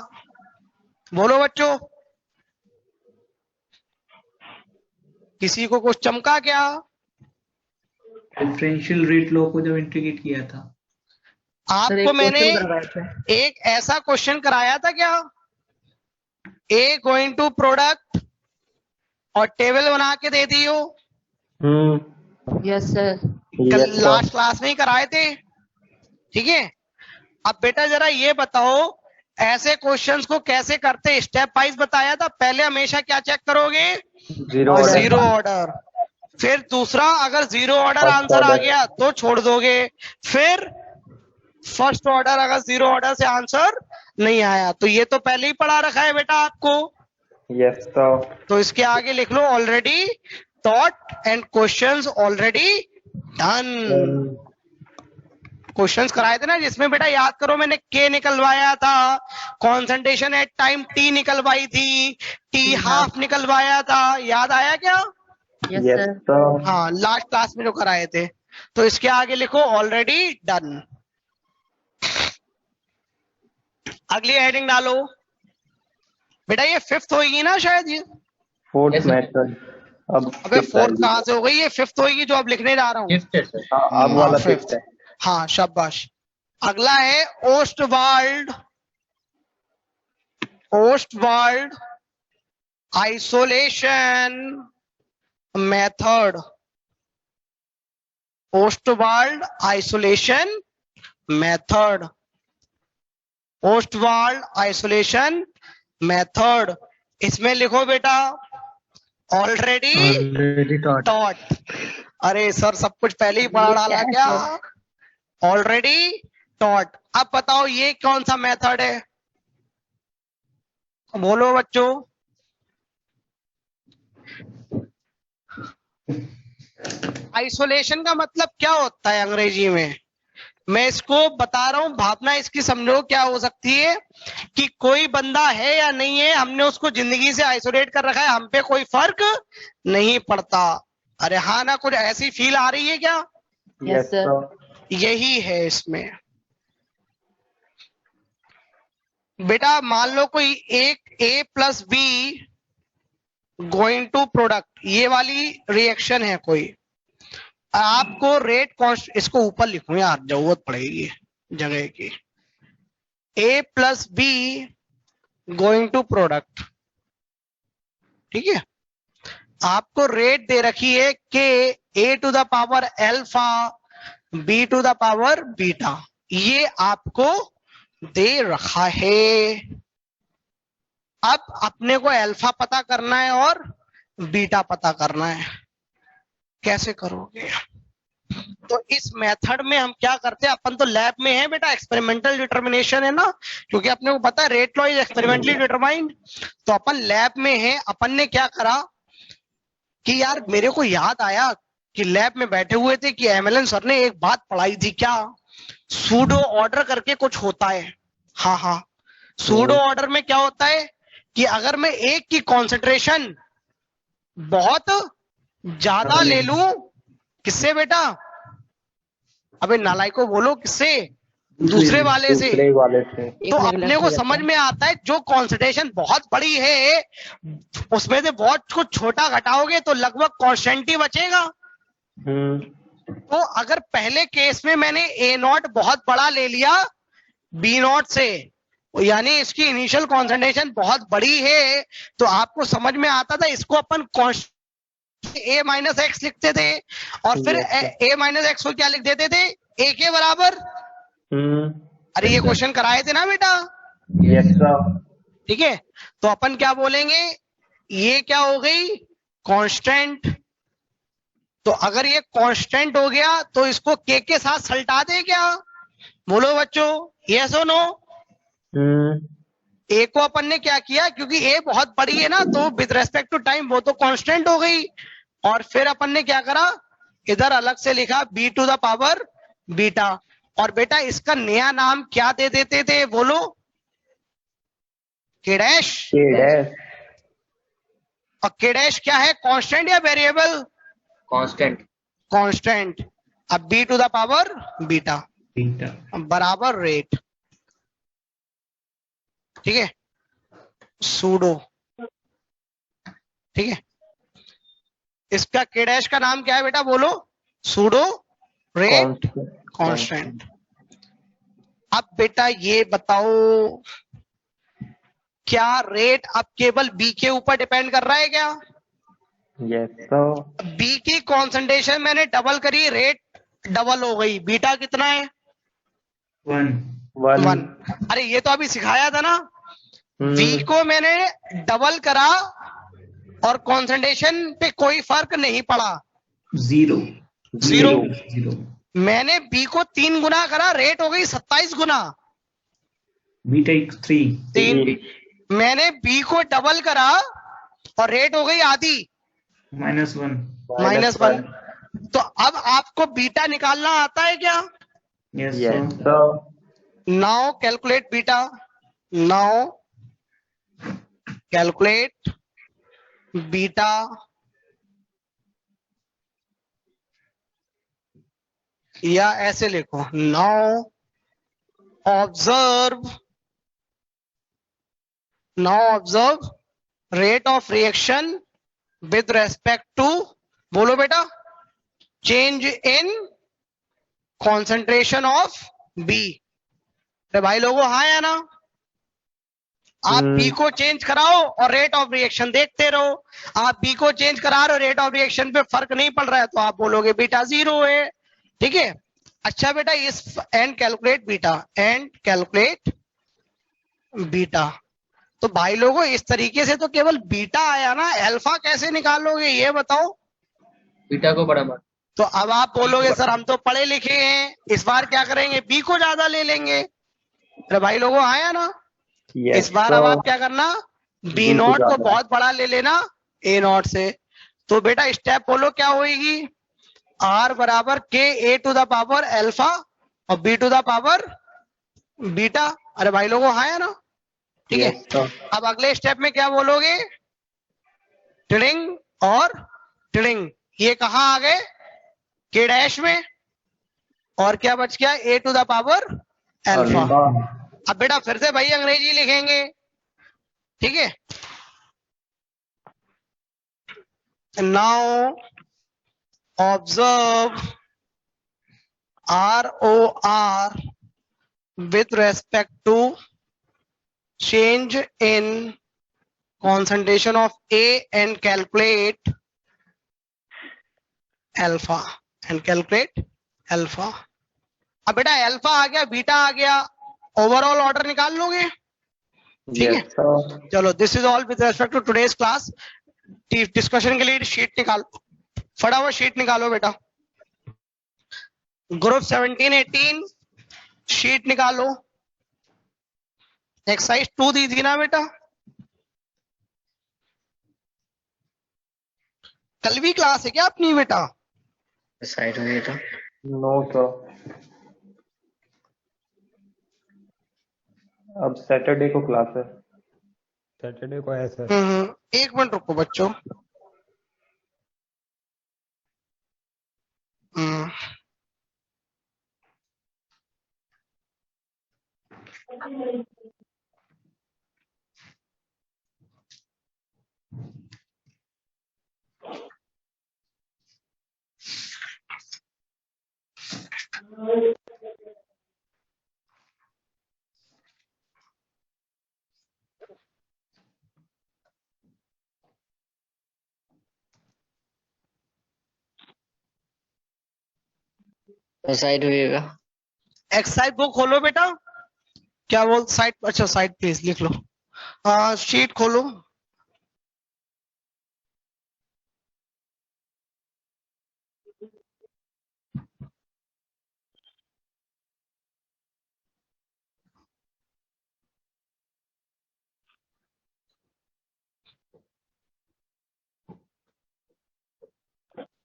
S1: बोलो बच्चों, किसी को कुछ चमका क्या?
S5: डिफरेंशियल रेट लॉ को जब इंटीग्रेट किया था
S1: आपको मैंने एक ऐसा क्वेश्चन कराया था क्या, ए गोइंग टू प्रोडक्ट और टेबल बना के दे दी हो?
S3: Yes sir.
S1: कल लास्ट क्लास में ही कराए थे, ठीक है। अब बेटा जरा ये बताओ ऐसे क्वेश्चंस को कैसे करते, स्टेप वाइज बताया था। पहले हमेशा क्या चेक करोगे? Zero order. फिर दूसरा, अगर जीरो ऑर्डर आंसर आ गया तो छोड़ दोगे। फिर फर्स्ट ऑर्डर, अगर जीरो ऑर्डर से आंसर नहीं आया तो ये तो पहले ही पढ़ा रखा है बेटा आपको।
S4: Yes, sir.
S1: तो इसके आगे लिख लो already thought and questions already done. Questions कराए थे ना जिसमें बेटा याद करो मैंने के निकलवाया था, कॉन्सेंट्रेशन एट टाइम टी निकलवाई थी, टी हाफ निकलवाया था, याद आया क्या?
S3: Yes
S4: Yes,
S3: sir.
S4: sir.
S1: हाँ, लास्ट क्लास में जो कराए थे। तो इसके आगे लिखो ऑलरेडी डन। अगली हेडिंग डालो बेटा ये फिफ्थ होगी ना शायद ये?
S4: Fourth method. अब
S1: अबे
S4: fifth
S1: फोर्थ
S4: आएगी।
S1: कहाँ से हो गई? ये फिफ्थ होगी जो अब लिखने जा रहा हूँ।
S4: हाँ, अब वाला
S1: फिफ्थ।
S4: फिफ्थ है।
S1: हाँ शाबाश। अगला है Ostwald isolation method. Ostwald isolation method. Ostwald isolation method. इसमें लिखो बेटा ऑलरेडी टॉट। अरे सर सब कुछ पहले ही पढ़ा डाला क्या? Already taught. अब बताओ ये कौन सा मेथड है? बोलो बच्चों। आइसोलेशन का मतलब क्या होता है अंग्रेजी में? मैं इसको बता रहा हूं, भावना इसकी समझो क्या हो सकती है कि कोई बंदा है या नहीं है, हमने उसको जिंदगी से आइसोलेट कर रखा है, हम पे कोई फर्क नहीं पड़ता। अरे हाँ ना, कुछ ऐसी फील आ रही है क्या?
S4: Yes sir.
S1: यही है इसमें। बेटा मान लो कोई एक A plus B going to product, ये वाली रिएक्शन है कोई। आपको रेट कॉन्स्ट, इसको ऊपर लिखूं यार, जरूरत पड़ेगी जगह की। A plus B going to product, ठीक है। आपको रेट दे रखी है के A to the power alpha B to the power beta, ये आपको दे रखा है। अब अपने को अल्फा पता करना है और बीटा पता करना है। कैसे करोगे? तो इस मेथड में हम क्या करते हैं, अपन तो लैब में है बेटा, एक्सपेरिमेंटल डिटर्मिनेशन है ना, क्योंकि अपने को पता है rate law is experimentally determined. तो अपन लैब में है, अपन ने क्या करा कि यार मेरे को याद आया कि लैब में बैठे हुए थे कि एमएलएन सर ने एक बात पढ़ाई थी, क्या? सूडो ऑर्डर करके कुछ होता है। हाँ, सूडो ऑर्डर में क्या होता है कि अगर मैं एक की कॉन्सेंट्रेशन बहुत ज्यादा ले लूं, किससे बेटा? अबे नालायको बोलो, किससे? दूसरे वाले से। तो अपने को समझ में आता है जो कॉन्सेंट्रेशन बहुत बड़ी है उसमें से बहुत कुछ छोटा घटाओगे तो लगभग कांस्टेंट ही बचेगा। तो अगर पहले केस में मैंने ए नॉट बहुत बड़ा ले लिया बी नॉट से, यानी इसकी इनिशियल कॉन्सेंट्रेशन बहुत बड़ी है, तो आपको समझ में आता था इसको अपन ए माइनस एक्स लिखते थे और फिर ए माइनस एक्स को क्या लिख देते थे? ए के बराबर। अरे ये क्वेश्चन कराए थे ना बेटा?
S4: Yes sir.
S1: ठीक है, तो अपन क्या बोलेंगे, ये क्या हो गई? कांस्टेंट। तो अगर ये कांस्टेंट हो गया तो इसको के साथ सल्टा दे क्या? बोलो बच्चों, यस और नो? ए को अपन ने क्या किया, क्योंकि ए बहुत बड़ी है ना, तो विद रेस्पेक्ट टू टाइम वो तो कांस्टेंट हो गई। और फिर अपन ने क्या करा, इधर अलग से लिखा B to the power beta. और बेटा इसका नया नाम क्या दे देते थे? बोलो, के डैश। और के डैश क्या है, कांस्टेंट या वेरिएबल? कांस्टेंट। अब B to the power beta बराबर रेट, ठीक है, सूडो, ठीक है। इसका के डैश का नाम क्या है बेटा? बोलो, सूडो रेट कांस्टेंट। अब बेटा ये बताओ, क्या रेट अब केवल बी के ऊपर डिपेंड कर रहा है क्या?
S4: Yes sir.
S1: बी की कॉन्सेंट्रेशन मैंने डबल करी, रेट डबल हो गई, बीटा कितना है? 1। अरे ये तो अभी सिखाया था ना, बी को मैंने डबल करा और कॉन्सेंट्रेशन पे कोई फर्क नहीं पड़ा, जीरो। मैंने बी को 3 गुना करा, रेट हो गई 27 गुना,
S5: बीटा 3।
S1: मैंने बी को डबल करा और रेट हो गई आधी, -1। तो अब आपको बीटा निकालना आता है क्या?
S5: Yes
S4: sir.
S1: Now calculate beta. Now calculate beta. या ऐसे लिखो, now observe now observe rate of reaction with respect to, बोलो बेटा, change in concentration of B. अरे भाई लोगों हाँ या ना? आप बी को चेंज कराओ और रेट ऑफ रिएक्शन देखते रहो। आप बी को चेंज करा रहे हो, रेट ऑफ रिएक्शन पे फर्क नहीं पड़ रहा है, तो आप बोलोगे बीटा 0 है। ठीक है, अच्छा बेटा इस and calculate beta, and calculate beta. तो भाई लोगों इस तरीके से तो केवल बीटा आया ना, अल्फा कैसे निकालोगे ये बताओ?
S6: बीटा को बड़ा मान।
S1: तो अब आप बोलोगे सर हम तो पढ़े लिखे हैं, इस बार क्या करेंगे, बी को ज्यादा ले लेंगे। अरे भाई लोगों आया ना?
S4: Yes,
S1: इस बार अब आप क्या करना, बी नॉट को बहुत बड़ा ले लेना ए नॉट से। तो बेटा स्टेप बोलो क्या होगी, आर बराबर के A to the power alpha और B to the power beta. अरे भाई लोगों हाँ है ना? ठीक है, अब अगले स्टेप में क्या बोलोगे, टिडिंग और टिडिंग, ये कहाँ आ गए, के डैश में, और क्या बच गया, A to the power alpha. अब बेटा फिर से भाई अंग्रेजी लिखेंगे, ठीक है। Now observe R O R with respect to change in concentration of A and calculate alpha and calculate alpha। अब बेटा अल्फा आ गया, बीटा आ गया, ओवरऑल ऑर्डर निकाल लोगे? ठीक है, चलो this is all with respect to today's class. Discussion के लिए शीट निकालो, फटाफट शीट निकालो बेटा। ग्रुप 17-18 शीट निकालो। एक्सरसाइज 2 दी थी ना बेटा? कल भी क्लास है क्या अपनी बेटा?
S6: साइड में बेटा।
S4: नो सर, अब सैटरडे को क्लास है।
S2: सैटरडे को है सर।
S1: एक मिनट रुको बच्चों।
S6: साइड होइएगा।
S1: एक्सरसाइज बुक खोलो बेटा। क्या बोल, साइड, अच्छा साइड प्लीज लिख लो। शीट खोलो।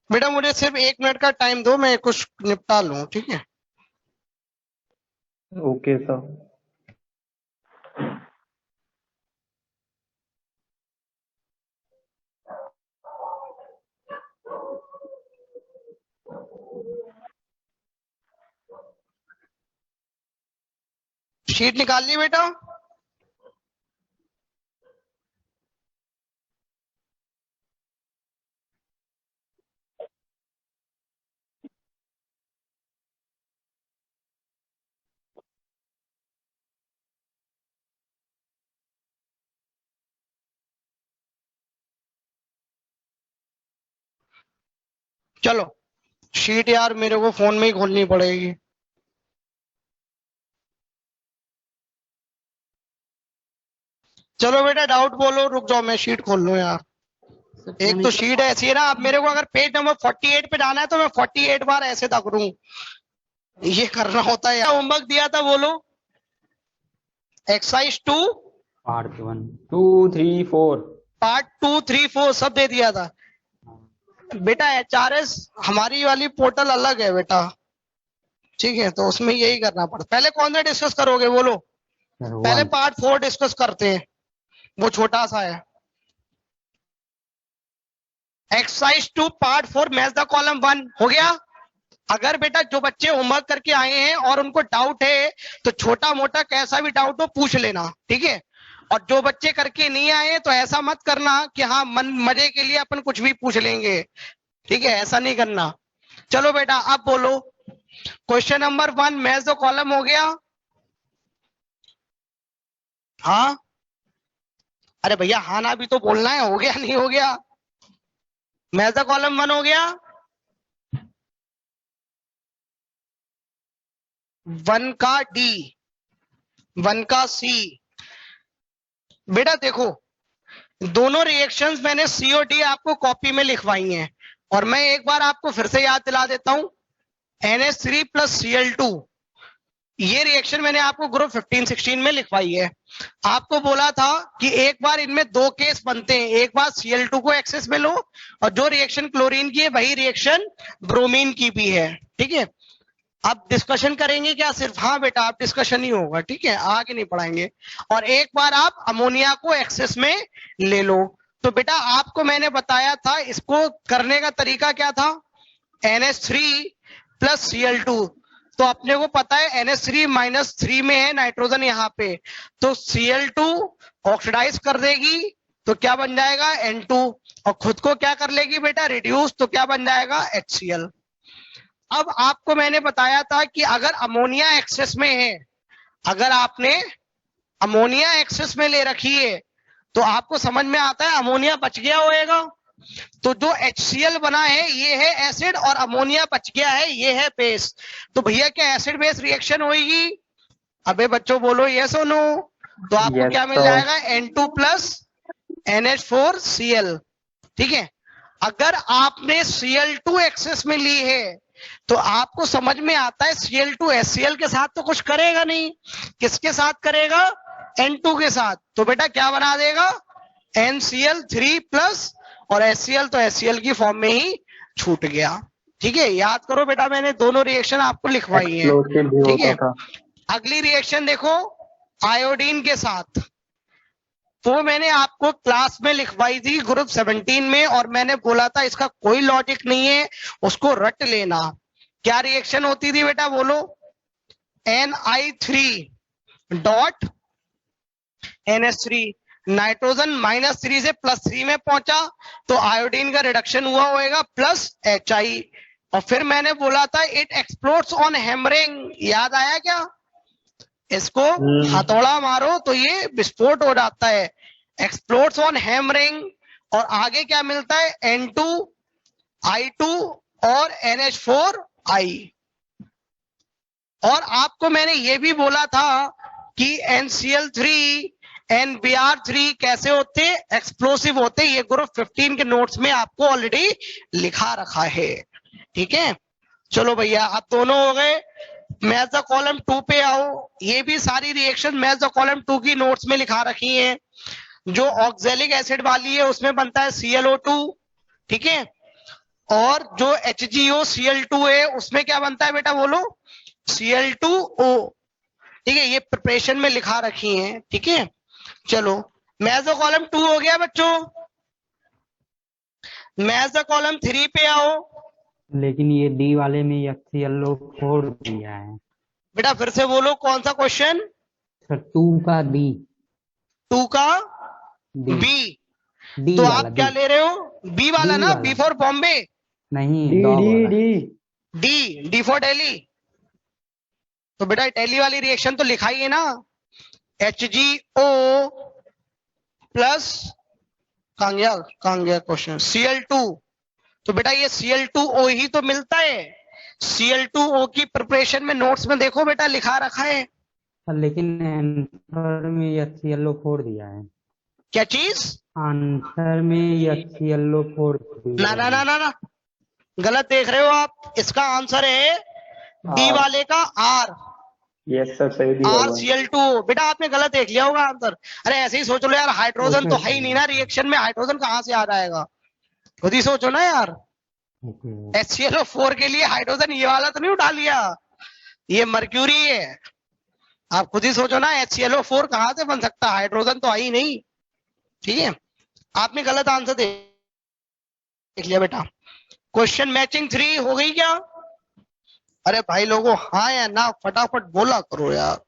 S1: बेटा मुझे सिर्फ 1 मिनट का टाइम दो, मैं कुछ निपटा लूं, ठीक है?
S4: Okay sir.
S1: शीट निकाल ली बेटा? चलो शीट यार मेरे को फोन में ही खोलनी पड़ेगी। चलो बेटा डाउट बोलो, रुक जाओ मैं शीट खोल लूं यार। एक तो शीट ऐसी है ना, अब मेरे को अगर पेज नंबर 48 पे जाना है तो मैं 48 बार ऐसे दकड़ूं, ये करना होता है। होमवर्क दिया था बोलो, एक्सरसाइज 2
S2: पार्ट 1 2 3 4
S1: पार्ट 2 3 4 सब दे दिया था बेटा। HRS हमारी वाली पोर्टल अलग है बेटा, ठीक है, तो उसमें यही करना पड़ता। पहले कौन सा डिस्कस करोगे बोलो? पहले पार्ट 4 डिस्कस करते हैं, वो छोटा सा है। Exercise 2 part 4 match the column 1 हो गया। अगर बेटा जो बच्चे होमवर्क करके आए हैं और उनको डाउट है तो छोटा मोटा कैसा भी डाउट हो पूछ लेना, ठीक है? और जो बच्चे करके नहीं आए तो ऐसा मत करना कि हाँ मजे के लिए अपन कुछ भी पूछ लेंगे, ठीक है, ऐसा नहीं करना। चलो बेटा अब बोलो। Question number 1 match the column हो गया? हाँ, अरे भैया हाँ ना भी तो बोलना है, हो गया नहीं हो गया? मैच द कॉलम 1 हो गया? 1 का डी, 1 का सी। बेटा देखो, दोनों रिएक्शंस मैंने सी और डी आपको कॉपी में लिखवाई हैं, और मैं एक बार आपको फिर से याद दिला देता हूं। NH3 प्लस Cl2, ये रिएक्शन मैंने आपको ग्रुप 15-16 में लिखवाई है। आपको बोला था कि एक बार इनमें 2 केस बनते हैं, एक बार Cl2 को एक्सेस में लो, और जो रिएक्शन क्लोरीन की है वही रिएक्शन ब्रोमीन की भी है, ठीक है। अब डिस्कशन करेंगे क्या सिर्फ? हाँ बेटा, आप डिस्कशन ही होगा, ठीक है, आगे नहीं पढ़ाएंगे। और एक बार आप अमोनिया को एक्सेस में ले लो। तो बेटा आपको मैंने बताया था, इसको करने का तरीका क्या था? NH3 प्लस Cl2, तो अपने को पता है NH3 में है नाइट्रोजन यहाँ पे, तो Cl2 ऑक्सीडाइज कर देगी तो क्या बन जाएगा? N2, और खुद को क्या कर लेगी बेटा? रिड्यूस, तो क्या बन जाएगा? HCl। अब आपको मैंने बताया था कि अगर अमोनिया एक्सेस में है, अगर आपने अमोनिया एक्सेस में ले रखी है तो आपको समझ में आता है अमोनिया बच गया होएगा। तो जो HCl बना है ये है एसिड, और अमोनिया बच गया है ये है बेस। तो भैया क्या एसिड बेस रिएक्शन होगी? अबे बच्चों बोलो यस और नो। तो आपको
S4: Yes,
S1: क्या मिल
S4: sir.
S1: जाएगा? N2 प्लस NH4Cl, ठीक है। अगर आपने Cl2 एक्सेस में ली है तो आपको समझ में आता है Cl2 HCl के साथ तो कुछ करेगा नहीं, किसके साथ करेगा? N2 के साथ। तो बेटा क्या बना देगा? NCl3 प्लस, और HCl तो HCl की फॉर्म में ही छूट गया, ठीक है। याद करो बेटा, मैंने दोनों रिएक्शन आपको लिखवाई है,
S4: एक्सप्लोसिव भी
S1: ठीक है।
S4: होता था।
S1: अगली रिएक्शन देखो आयोडीन के साथ, वो मैंने आपको क्लास में लिखवाई थी ग्रुप 17 में, और मैंने बोला था इसका कोई लॉजिक नहीं है, उसको रट लेना। क्या रिएक्शन होती थी बेटा बोलो? Ni3 डॉट NH3, नाइट्रोजन -3 से +3 में पहुंचा तो आयोडीन का रिडक्शन हुआ होएगा प्लस HI, और फिर मैंने बोला था इट एक्सप्लोड्स ऑन हैमरिंग, याद आया क्या? इसको हथौड़ा मारो तो ये विस्फोट हो जाता है, एक्सप्लोड्स ऑन हैमरिंग। और आगे क्या मिलता है? N2 I2 और NH4I। और आपको मैंने ये भी बोला था कि NCl3 NBr3 कैसे होते? एक्सप्लोसिव होते। ये ग्रुप 15 के नोट्स में आपको ऑलरेडी लिखा रखा है, ठीक है। चलो भैया अब दोनों हो गए। मैच द कॉलम 2 पे आओ। ये भी सारी रिएक्शन मैच द कॉलम 2 की नोट्स में लिखा रखी है। जो ऑक्जेलिक एसिड वाली है उसमें बनता है ClO2, ठीक है। और जो HgOCl2 है उसमें क्या बनता है बेटा बोलो? Cl2O, ठीक है। ये प्रिपरेशन में लिखा रखी है, ठीक है। चलो मैच द कॉलम 2 हो गया बच्चों। मैच द कॉलम 3 पे आओ।
S2: लेकिन ये डी वाले में HCl छोड़ दिया है
S1: बेटा फिर से बोलो, कौन सा क्वेश्चन?
S2: सर। 2 का डी,
S1: 2 का
S2: डी,
S1: बी।
S2: डी
S1: तो
S2: वाला
S1: आप क्या
S2: डी।
S1: ले रहे हो? बी वाला
S2: डी
S1: ना,
S2: वाला।
S1: बी फॉर बॉम्बे,
S2: नहीं,
S4: डी
S2: डॉग
S4: डी
S2: वाला।
S4: D
S1: D for Delhi. तो बेटा दिल्ली वाली रिएक्शन तो लिखा ही है ना, HgO प्लस कहाँ गया क्वेश्चन? Cl2। तो बेटा ये Cl2O ही तो मिलता है। Cl2O की प्रिपरेशन में नोट्स में देखो बेटा लिखा रखा है।
S2: सर लेकिन आंसर में HCl छोड़ दिया है।
S1: क्या चीज?
S2: आंसर में HCl छोड़ दिया
S1: ना ना ना ना ना, गलत देख रहे हो आप। इसका आंसर है डी
S4: R।
S1: वाले का R,
S4: यस सर, सही दिया हुआ है।
S1: RCl2। बेटा आपने गलत देख लिया होगा आंसर। अरे ऐसे ही सोच लो यार, हाइड्रोजन तो है ही नहीं ना रिएक्शन में, हाइड्रोजन कहाँ से आ जाएगा? खुद ही सोचो ना यार।
S2: ओके।
S1: HClO4 के लिए हाइड्रोजन ये वाला तो नहीं उठा लिया, ये मर्क्यूरी है। आप खुद ही सोचो ना, HClO4 कहाँ से बन सकता है? हाइड्रोजन तो आई नहीं, ठीक है। आपने गलत आंसर देख लिया बेटा। क्वेश्चन मैचिंग 3 हो गई क्या? अरे भाई लोगों हाँ या ना फटाफट बोला करो यार।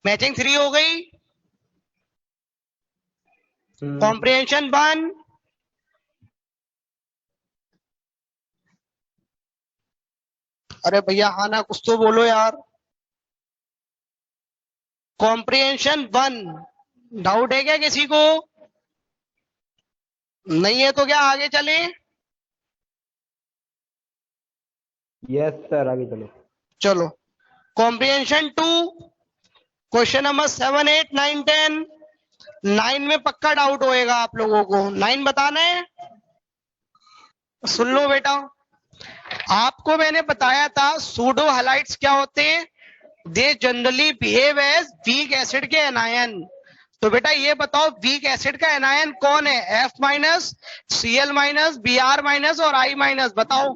S1: मैचिंग 3 हो गई। कॉम्प्रिहेंशन 1, अरे भैया हाँ ना कुछ तो बोलो यार। कॉम्प्रिहेंशन 1 डाउट है क्या किसी को? नहीं है तो क्या आगे चले?
S4: यस सर, आगे चलो।
S1: चलो कॉम्प्रिहेंशन 2, क्वेश्चन नंबर 7, 8, 9, 10। 9 में पक्का डाउट होएगा आप लोगों को। 9 बताना है। सुन लो बेटा, आपको मैंने बताया था सूडो हैलाइड्स क्या होते हैं। They generally behave as weak acid के एनायन। तो बेटा ये बताओ वीक एसिड का एनायन कौन है? F minus, Cl minus, Br minus और I माइनस। बताओ।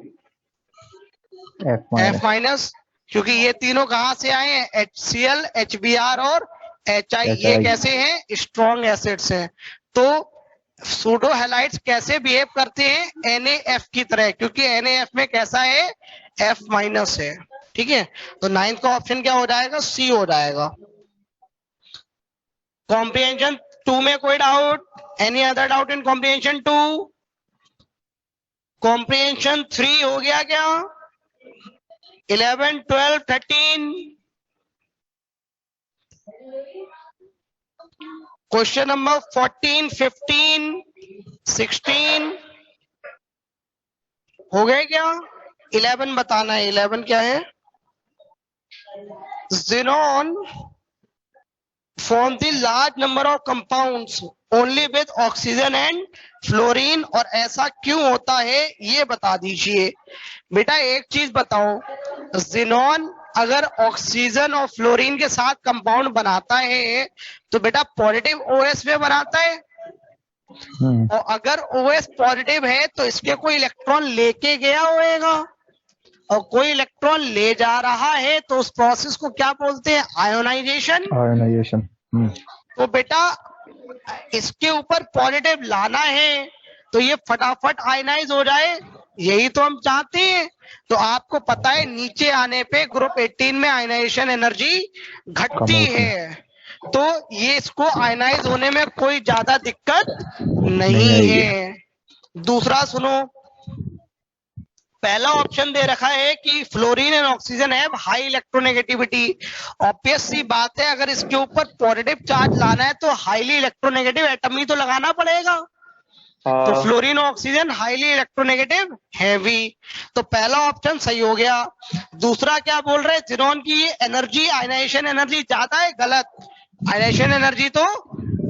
S1: F माइनस, क्योंकि ये तीनों कहां से आए हैं? HCl, HBr और HI। ये कैसे हैं? स्ट्रॉन्ग एसिड्स हैं। तो सूडो हैलाइड्स कैसे बिहेव करते हैं? NaF की तरह, क्योंकि NaF में कैसा है? F माइनस है। ठीक है, तो 9th का ऑप्शन क्या हो जाएगा? C हो जाएगा। कॉम्प्रिहेंशन 2 में कोई doubt? Any other doubt in comprehension 2? Comprehension 3 हो गया क्या? 11, 12, 13। क्वेश्चन नंबर 14, 15, 16 हो गए क्या? 11 बताना है। 11 क्या है? Xenon form the large number of compounds only with oxygen and fluorine. और ऐसा क्यों होता है ये बता दीजिए। बेटा एक चीज बताओ, जिनॉन अगर ऑक्सीजन और फ्लोरीन के साथ कंपाउंड बनाता है तो बेटा पॉजिटिव OH में बनाता है। और अगर OH पॉजिटिव है तो इसके कोई इलेक्ट्रॉन लेके गया होएगा, और कोई इलेक्ट्रॉन ले जा रहा है तो उस प्रोसेस को क्या बोलते हैं? आयोनाइजेशन।
S4: आयोनाइजेशन।
S1: तो बेटा इसके ऊपर पॉजिटिव लाना है तो ये फटाफट आयनाइज हो जाए, यही तो हम चाहते हैं। तो आपको पता है नीचे आने पे ग्रुप 18 में आयनाइजेशन एनर्जी घटती है, तो ये इसको आयनाइज होने में कोई ज्यादा दिक्कत नहीं है। दूसरा सुनो, पहला ऑप्शन दे रखा है कि fluorine and oxygen have high electronegativity. Obvious सी बात है, अगर इसके ऊपर पॉजिटिव चार्ज लाना है तो हाईली इलेक्ट्रोनेगेटिव एटम ही तो लगाना पड़ेगा। तो फ्लोरीन और ऑक्सीजन हाईली इलेक्ट्रोनेगेटिव हैवी, तो पहला ऑप्शन सही हो गया। दूसरा क्या बोल रहे हैं? जिनॉन की एनर्जी, आयनाइजेशन एनर्जी ज्यादा है। गलत, आयनाइजेशन एनर्जी तो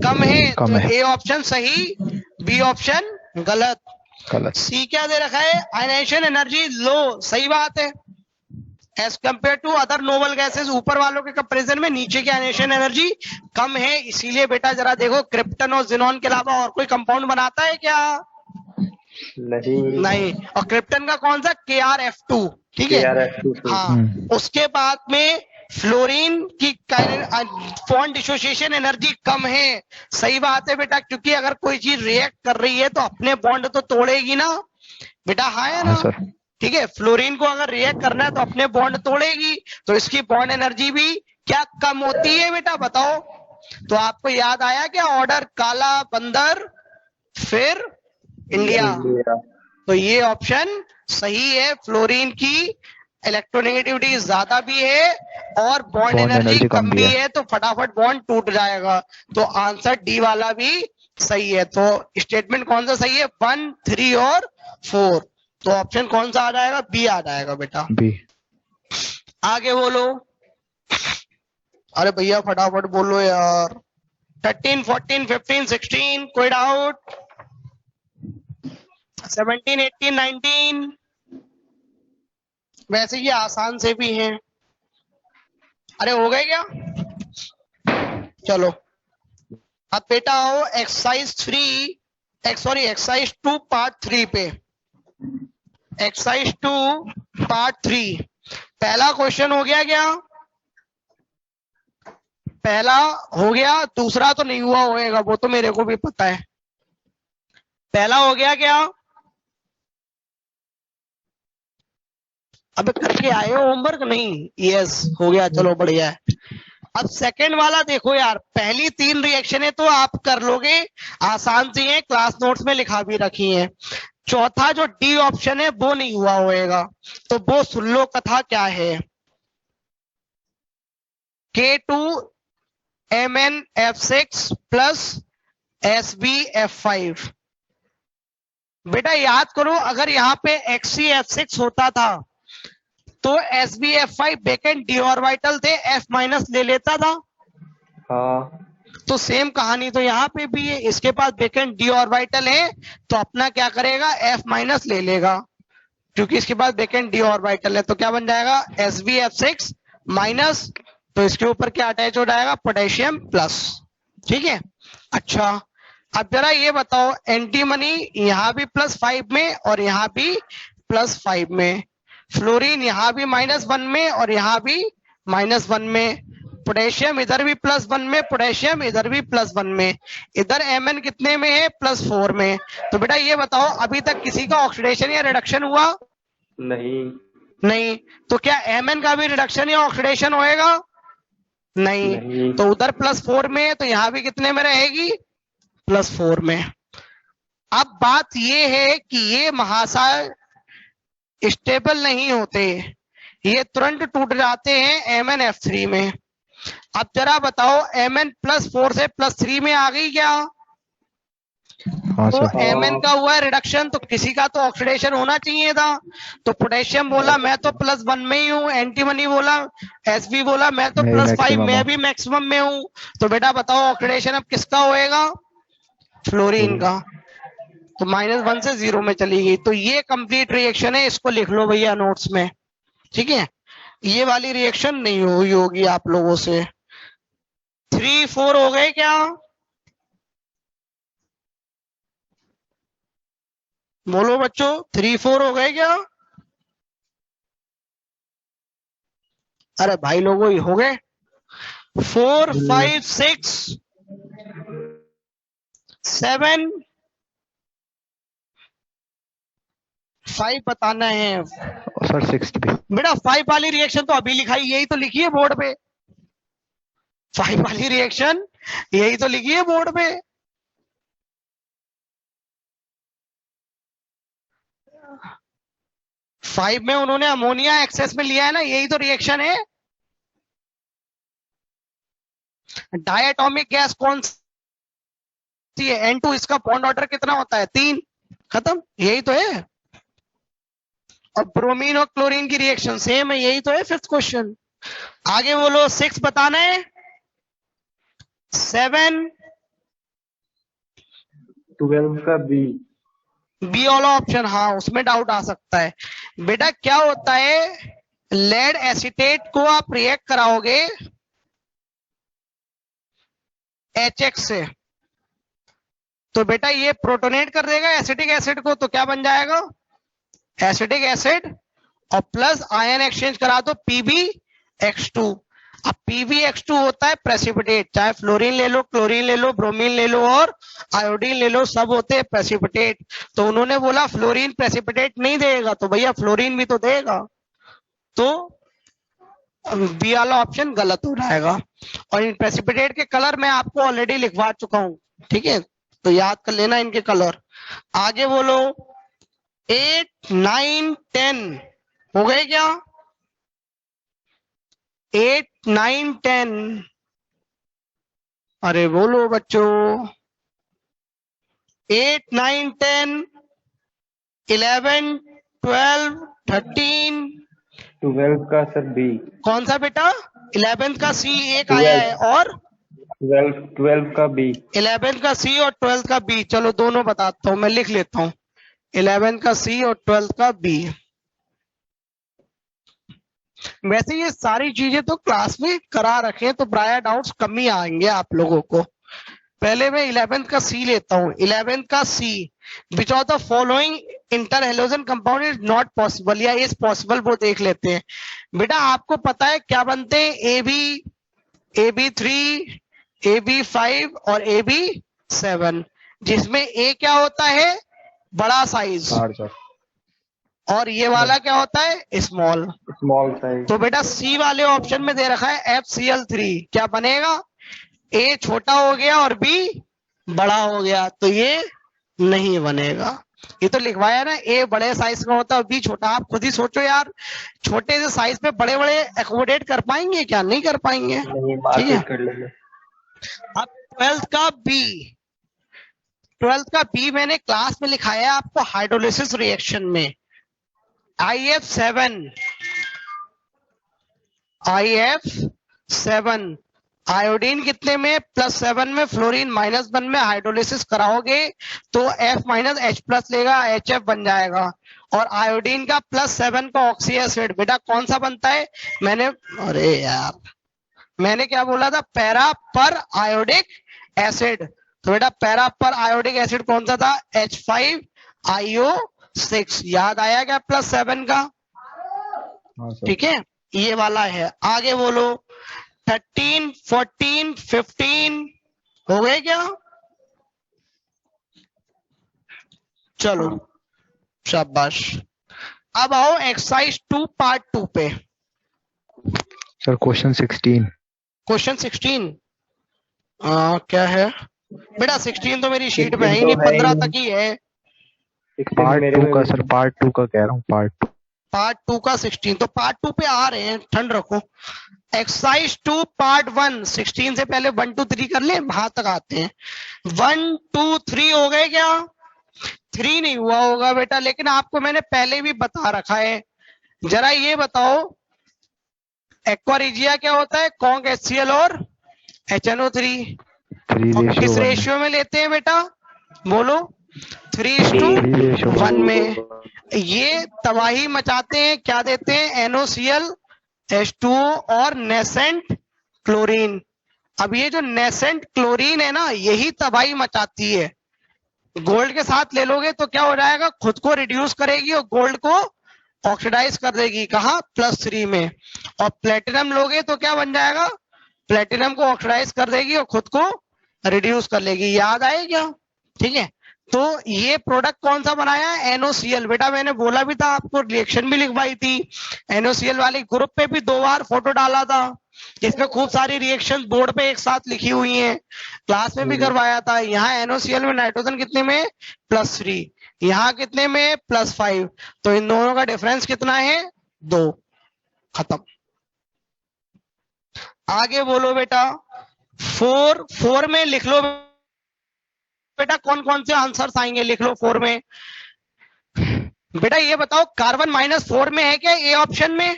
S1: कम है। तो ए ऑप्शन सही, बी ऑप्शन गलत। सी क्या दे रखा है? Ionization energy low. सही बात है, as compared to other noble gases, ऊपर वालों के कंपैरिजन में नीचे की आयनाइजेशन एनर्जी कम है। इसीलिए बेटा जरा देखो, क्रिप्टन और जिनॉन के अलावा और कोई कंपाउंड बनाता है क्या? नहीं। और क्रिप्टन का कौन सा? KrF2। ठीक है, हाँ। उसके बाद में फ्लोरीन की बॉन्ड डिसोसिएशन एनर्जी कम है। सही बात है बेटा, क्योंकि अगर कोई चीज रिएक्ट कर रही है तो अपने बॉन्ड तो तोड़ेगी ना बेटा, हाँ है ना? ठीक है, फ्लोरीन को अगर रिएक्ट करना है तो अपने बॉन्ड तोड़ेगी, तो इसकी बॉन्ड एनर्जी भी क्या कम होती है बेटा? बताओ। तो आपको याद आया क्या? ऑर्डर काला बंदर फिर इंडिया। तो ये ऑप्शन सही है। फ्लोरीन की इलेक्ट्रोनेगेटिविटी ज्यादा भी है और बॉन्ड एनर्जी कम भी है, तो फटाफट बॉन्ड टूट जाएगा। तो आंसर डी वाला भी सही है। तो स्टेटमेंट कौन सा सही है? 1, 3 और 4। तो ऑप्शन कौन सा आ जाएगा? बी आ जाएगा बेटा, बी। आगे बोलो। अरे भैया फटाफट बोलो यार। 13, 14, 15, 16 कोई डाउट? 17, 18, 19। वैसे ये आसान से भी हैं। अरे हो गए क्या? चलो अब बेटा आओ एक्सरसाइज 2 पार्ट 3 पे। एक्सरसाइज 2 पार्ट 3 पहला क्वेश्चन हो गया क्या? पहला हो गया, दूसरा तो नहीं हुआ होएगा, वो तो मेरे को भी पता है। पहला हो गया क्या? अब करके आए हो होमवर्क? नहीं, यस हो गया, चलो बढ़िया है। अब सेकंड वाला देखो यार, पहली 3 रिएक्शन है तो आप कर लोगे, आसान सी है, क्लास नोट्स में लिखा भी रखी है। चौथा जो डी ऑप्शन है वो नहीं हुआ होएगा, तो वो सुन लो कथा क्या है। K2MnF6 plus SbF5। बेटा याद करो, अगर यहाँ पे XcF6 होता था तो SbF5 वेकेंट डी ऑर्बिटल थे, F माइनस ले लेता था।
S4: हाँ
S1: तो सेम कहानी तो यहाँ पे भी है, इसके पास वेकेंट डी ऑर्बिटल है तो अपना क्या करेगा, F माइनस ले लेगा, क्योंकि इसके पास वेकेंट डी ऑर्बिटल है। तो क्या बन जाएगा, SbF6 माइनस, तो इसके ऊपर क्या अटैच हो जाएगा, पोटेशियम प्लस। ठीक है। अच्छा अब जरा ये बताओ, एंटीमनी यहाँ भी +5 में और यहाँ भी +5 में, फ्लोरीन यहाँ भी -1 में और यहाँ भी -1 में, पोटेशियम इधर भी +1 में, पोटेशियम इधर भी +1 में, इधर Mn कितने में है, +4 में। तो बेटा ये बताओ, अभी तक किसी का ऑक्सीडेशन या रिडक्शन हुआ? नहीं। तो क्या Mn का भी रिडक्शन या ऑक्सीडेशन होएगा? नहीं। तो उधर +4 में है तो यहाँ भी कितने में रहेगी, +4 में। अब बात ये है कि ये महाशय स्टेबल नहीं होते, ये तुरंत टूट जाते हैं MnF3 में। अब जरा बताओ, Mn +4 से +3 में आ गई क्या?
S4: हाँ
S1: तो
S4: सर।
S1: Mn का हुआ है रिडक्शन, तो किसी का तो ऑक्सीडेशन होना चाहिए था। तो पोटेशियम बोला मैं तो +1 में ही हूँ, एंटीमनी बोला, Sb बोला मैं तो
S4: मैं
S1: +5
S4: maximum
S1: मैं
S4: हूँ।
S1: भी मैक्सिमम में हूँ। तो बेटा बताओ ऑक्सीडेशन अब किसका होएगा, फ्लोरीन का। तो -1 से 0 में चली गई। तो ये कंप्लीट रिएक्शन है, इसको लिख लो भैया नोट्स में। ठीक है, ये वाली रिएक्शन नहीं हुई होगी आप लोगों से। 3, 4 हो गए क्या? बोलो बच्चों, 3, 4 हो गए क्या? अरे भाई लोगों, ही हो गए। 4, 5, 6, 7, 5 बताना है
S4: सर 63।
S1: बेटा। 5 वाली रिएक्शन तो अभी लिखाई, यही तो लिखी है बोर्ड पे। 5 वाली रिएक्शन यही तो लिखी है बोर्ड पे। फाइव में उन्होंने अमोनिया एक्सेस में लिया है ना, यही तो रिएक्शन है। डायटोमिक गैस कौन सी है, N2, इसका बॉन्ड ऑर्डर कितना होता है, 3, खत्म, यही तो है। और ब्रोमीन और क्लोरीन की रिएक्शन सेम है, यही तो है 5th क्वेश्चन। आगे बोलो, 6 बताना है, 7,
S4: 12 का बी
S1: वाला ऑप्शन, हाँ उसमें डाउट आ सकता है। बेटा क्या होता है, लेड एसीटेट को आप रिएक्ट कराओगे HX से, तो बेटा ये प्रोटोनेट कर देगा एसिटिक एसिड को, तो क्या बन जाएगा, एसिटिक एसिड, और प्लस आयन एक्सचेंज करा दो PbX2। अब PbX2 होता है प्रेसिपिटेट, चाहे फ्लोरीन ले लो, क्लोरीन ले लो, ब्रोमीन ले लो और आयोडीन ले लो, सब होते हैं प्रेसिपिटेट। तो उन्होंने बोला फ्लोरीन प्रेसिपिटेट नहीं देगा, तो भैया फ्लोरीन भी तो देगा, तो बी वाला ऑप्शन गलत हो जाएगा। और इन प्रेसिपिटेट के कलर मैं आपको ऑलरेडी लिखवा चुका हूं, ठीक है, तो याद कर लेना इनके कलर। आगे बोलो, 8, 9, 10 हो गए क्या, 8, 9, 10, अरे बोलो बच्चों, 8, 9, 10, 11, 12, 13,
S4: 12 का सर बी,
S1: कौन सा बेटा, 11 का सी एक आया है, और
S4: 12 का बी,
S1: 11 का सी और 12 का बी। चलो दोनों बताता हूं, मैं लिख लेता हूं, 11 का सी और 12 का बी। वैसे ये सारी चीजें तो क्लास में करा रखे, तो प्राय डाउट्स कम ही आएंगे आप लोगों को। पहले मैं 11 का सी लेता हूं, 11 का C, which of the following interhalogen compound is not possible या इज पॉसिबल, वो देख लेते हैं। बेटा आपको पता है क्या बनते हैं, AB3, AB5 और AB7, जिसमें ए क्या होता है, बड़ा साइज, और ये वाला क्या होता है, स्मॉल।
S4: Small size.
S1: तो बेटा सी वाले ऑप्शन में दे रखा है FCl3, क्या बनेगा? ए छोटा हो गया और बी बड़ा हो गया, तो ये नहीं बनेगा। ये तो लिखवाया ना, ए बड़े साइज का होता है और बी छोटा। आप खुद ही सोचो यार, छोटे से साइज पे बड़े बड़े एकोमोडेट कर पाएंगे क्या? नहीं कर पाएंगे।
S4: नहीं,
S1: ठीक है,
S4: मार्केट कर लेंगे।
S1: अब 12th का बी मैंने क्लास में लिखाया है आपको हाइड्रोलिसिस रिएक्शन में। IF7 आयोडीन कितने में? +7 में, फ्लोरीन -1 में हाइड्रोलिसिस कराओगे तो F-H+ लेगा, HF बन जाएगा। और आयोडीन का +7 का ऑक्सी एसिड बेटा कौन सा बनता है? अरे यार मैंने क्या बोला था? पैरा पर आयोडिक एसिड। तो बेटा पैरा पर आयोडिक एसिड कौन सा था? H5IO6। याद आया क्या +7 का? ठीक है, ये वाला है। आगे बोलो 13, 14, 15 हो गए क्या? चलो शाबाश। अब आओ एक्सरसाइज 2 पार्ट 2 पे।
S4: Sir question 16।
S1: क्वेश्चन 16 क्या है बेटा? 16 तो मेरी शीट में है ही नहीं, 15 तक ही है।
S4: पार्ट 2 का सर, पार्ट 2 का कह रहा हूँ,
S1: पार्ट 2 का 16। तो पार्ट 2 पे आ रहे हैं, ठंड रखो। एक्सरसाइज 2 पार्ट 1, 16 से पहले 1 2 3 कर ले, वहां तक आते हैं। 1 2 3 हो गए क्या? 3 नहीं हुआ होगा बेटा, लेकिन आपको मैंने पहले भी बता रखा है। जरा ये बताओ एक्वा रिजिया क्या होता है? कॉन्क HCl और HNO3। किस रेशियो में लेते हैं बेटा? बोलो 3:1 में। ये तबाही मचाते हैं, क्या देते हैं? NOCl H2O और नेसेंट क्लोरीन। अब ये जो नेसेंट क्लोरीन है ना, यही तबाही मचाती है। गोल्ड के साथ ले लोगे तो क्या हो जाएगा? खुद को रिड्यूस करेगी और गोल्ड को ऑक्सीडाइज कर देगी। कहा? +3 में। और प्लेटिनम लोगे तो क्या बन जाएगा? प्लेटिनम को ऑक्सीडाइज कर देगी और खुद को रिड्यूस कर लेगी। याद आए क्या? ठीक है, तो ये प्रोडक्ट कौन सा बनाया है? NOCl। बेटा मैंने बोला भी था आपको, रिएक्शन भी लिखवाई थी। NOCl वाले ग्रुप पे भी 2 बार फोटो डाला था, इसमें खूब सारी रिएक्शन बोर्ड पे एक साथ लिखी हुई हैं। क्लास में भी करवाया था। यहाँ NOCl में नाइट्रोजन कितने में? +3। यहाँ कितने में? +5। तो इन दोनों का डिफरेंस कितना है? 2। खत्म। आगे बोलो बेटा 4 में लिख लो बेटा, कौन कौन से आंसर्स आएंगे? लिख लो 4 में। बेटा ये बताओ कार्बन -4 में है क्या? ए ऑप्शन में।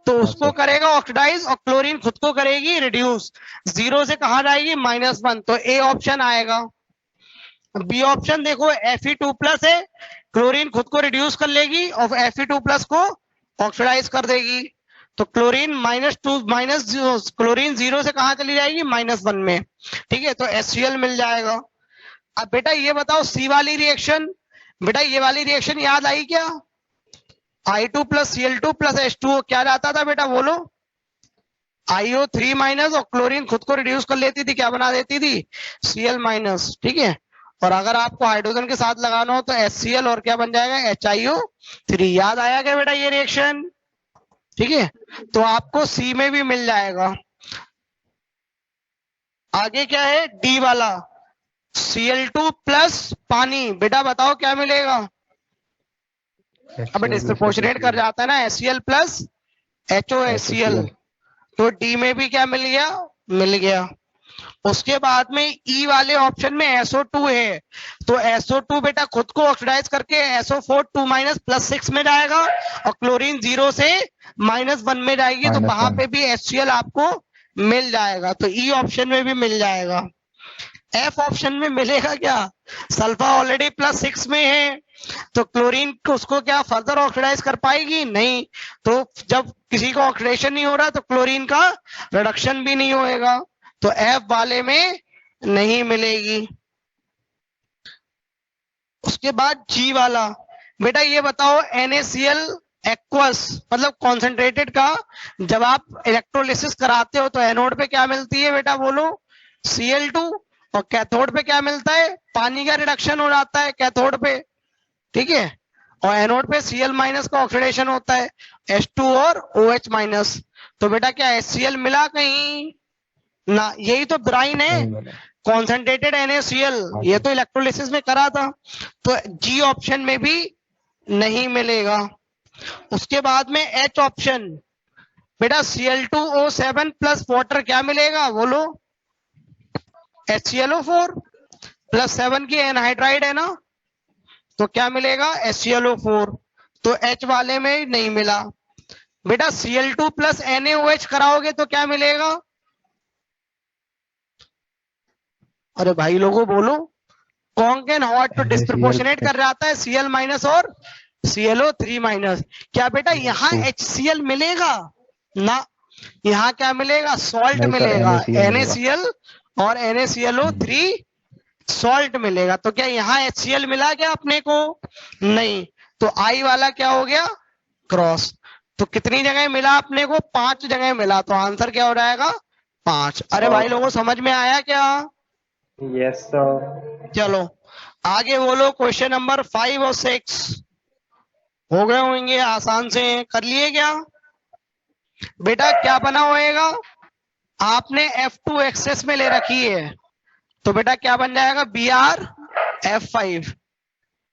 S1: तो उसको करेगा ऑक्सीडाइज और क्लोरीन खुद को करेगी रिड्यूस। 0 से कहा जाएगी? -1। तो ए ऑप्शन आएगा। बी ऑप्शन देखो Fe2+ है, क्लोरीन खुद को रिड्यूस कर लेगी और Fe2+ को ऑक्सीडाइज कर देगी। तो क्लोरीन क्लोरीन 0 से कहा चली जाएगी? -1 में। ठीक है, तो HCl मिल जाएगा। अब बेटा ये बताओ सी वाली रिएक्शन। बेटा ये वाली रिएक्शन याद आई क्या? I2 + Cl2 + H2O क्या जाता था बेटा? बोलो IO3- और क्लोरीन खुद को रिड्यूस कर लेती थी, क्या बना देती थी? Cl-। ठीक है, और अगर आपको हाइड्रोजन के साथ लगाना हो तो HCl और क्या बन जाएगा? HiO3। याद आया क्या बेटा ये रिएक्शन? ठीक है, तो आपको सी में भी मिल जाएगा। आगे क्या है? डी वाला Cl2 + पानी। बेटा बताओ क्या मिलेगा? अब डिस्प्रोपोर्शनेट कर जाता है ना, HCl + HOHCl। तो डी में भी क्या मिल गया? मिल गया। उसके बाद में ई वाले ऑप्शन में SO2 है, तो SO2 बेटा खुद को ऑक्सीडाइज करके SO4 2- +6 में जाएगा और क्लोरीन 0 से -1 में जाएगी, तो वहां पे भी HCl आपको मिल जाएगा। तो ई ऑप्शन में भी मिल जाएगा। एफ ऑप्शन में मिलेगा क्या? सल्फा ऑलरेडी +6 में है, तो क्लोरीन को उसको क्या फर्दर ऑक्सीडाइज कर पाएगी? नहीं। तो जब किसी को ऑक्सीडेशन नहीं हो रहा तो क्लोरीन का रिडक्शन भी नहीं होएगा, तो एफ वाले में नहीं मिलेगी। उसके बाद जी वाला। बेटा ये बताओ NaCl एक्वस मतलब कॉन्सेंट्रेटेड का जब आप इलेक्ट्रोलिसिस कराते हो तो एनोड पे क्या मिलती है बेटा? बोलो Cl2। और कैथोड पे क्या मिलता है? पानी का रिडक्शन हो जाता है कैथोड पे। ठीक है, और एनोड पे Cl माइनस का ऑक्सीडेशन होता है, H2 और OH माइनस। तो बेटा क्या HCl मिला कहीं ना, यही तो ब्राइन है, कॉन्सेंट्रेटेड NaCl, ये तो इलेक्ट्रोलिसिस में करा था, तो G ऑप्शन में भी नहीं मिलेगा। उसके बाद में H ऑप्शन, बेटा Cl2O7 प्लस वाटर क्या मिलेगा बोलो, HClO4 प्लस 7 की एनहाइड्राइड है ना, तो क्या मिलेगा HClO4, तो H वाले में नहीं मिला। बेटा Cl2 प्लस NaOH कराओगे तो क्या मिलेगा, अरे भाई लोगों बोलो, कॉन्क एंड हॉट तो डिस्प्रोपोर्शनेट कर जाता है Cl माइनस और ClO3 माइनस। क्या बेटा यहाँ HCl मिलेगा ना, यहाँ क्या मिलेगा सॉल्ट मिलेगा, NaCl और NaClO3 सॉल्ट मिलेगा। तो क्या यहाँ HCl मिला क्या अपने को, नहीं, तो I वाला क्या हो गया क्रॉस। तो कितनी जगह मिला अपने को, 5 जगह मिला, तो आंसर क्या हो जाएगा 5। अरे भाई लोगों समझ में आया क्या,
S7: यस सर।
S1: चलो आगे बोलो, क्वेश्चन नंबर 5 और 6 हो गए होंगे, आसान से कर लिए क्या बेटा। क्या बना होएगा, आपने F2 एक्सेस में ले रखी है, तो बेटा क्या बन जाएगा BrF5,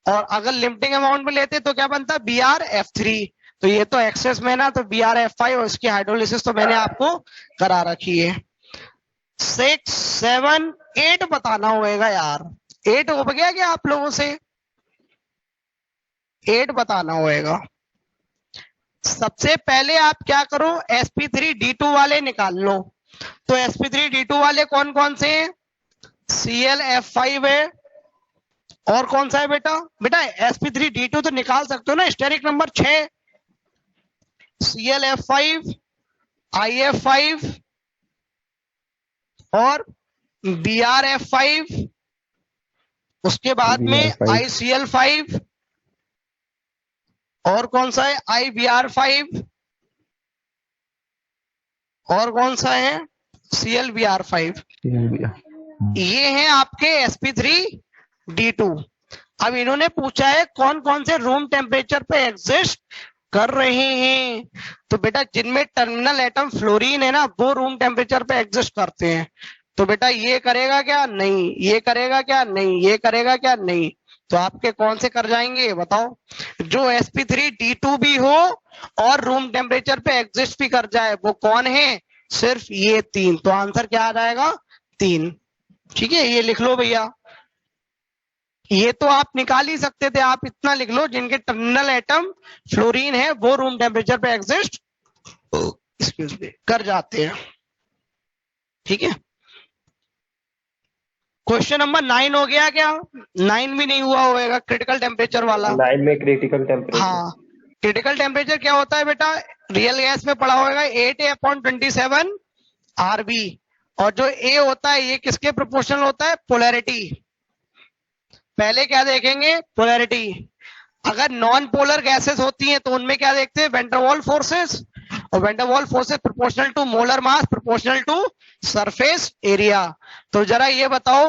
S1: और अगर लिमिटिंग अमाउंट में लेते तो क्या बनता BrF3। तो ये तो एक्सेस में ना, तो BrF5 और इसकी हाइड्रोलिसिस तो मैंने आपको करा रखी है। 6, 7, 8 बताना होएगा यार, 8 हो गया क्या आप लोगों से, 8 बताना होएगा। सबसे पहले आप क्या करो, sp3d2 वाले निकाल लो। तो sp3d2 वाले कौन कौन से हैं, ClF5 है, और कौन सा है बेटा, बेटा sp3d2 तो निकाल सकते हो ना, स्टेरिक नंबर 6, ClF5, IF5 और BrF5, उसके बाद में ICl5, और कौन सा है IBr5, और कौन सा है ClBr5। ये हैं आपके sp3d2। अब इन्होंने पूछा है कौन कौन से रूम टेम्परेचर पे एग्जिस्ट कर रहे हैं, तो बेटा जिनमें टर्मिनल एटम फ्लोरीन है ना, वो रूम टेम्परेचर पे एग्जिस्ट करते हैं। तो बेटा ये करेगा क्या, नहीं, ये करेगा क्या, नहीं, ये करेगा क्या, नहीं, तो आपके कौन से कर जाएंगे बताओ, जो sp3d2 भी हो और रूम टेम्परेचर पे एग्जिस्ट भी कर जाए, वो कौन है, सिर्फ ये 3। तो आंसर क्या आ जाएगा 3। ठीक है, ये लिख लो भैया, ये तो आप निकाल ही सकते थे, आप इतना लिख लो, जिनके टर्मिनल एटम फ्लोरीन है वो रूम टेम्परेचर पे एग्जिस्ट एक्सक्यूज मी कर जाते हैं। ठीक है, क्वेश्चन नंबर 9 हो गया क्या, 9 भी नहीं हुआ होगा, क्रिटिकल टेम्परेचर वाला।
S7: 9 में क्रिटिकल टेम्परेचर,
S1: हाँ, क्रिटिकल टेम्परेचर क्या होता है बेटा, रियल गैस में पढ़ा होगा 8A/27 RB, और जो A होता है ये किसके प्रोपोर्शनल होता है, पोलैरिटी। पहले क्या देखेंगे, पोलैरिटी। अगर नॉन पोलर गैसेस होती हैं तो उनमें क्या देखते हैं, वैन डर वाल्स फोर्सेस, और van der Waals forces proportional to molar mass proportional to surface area. तो जरा ये बताओ,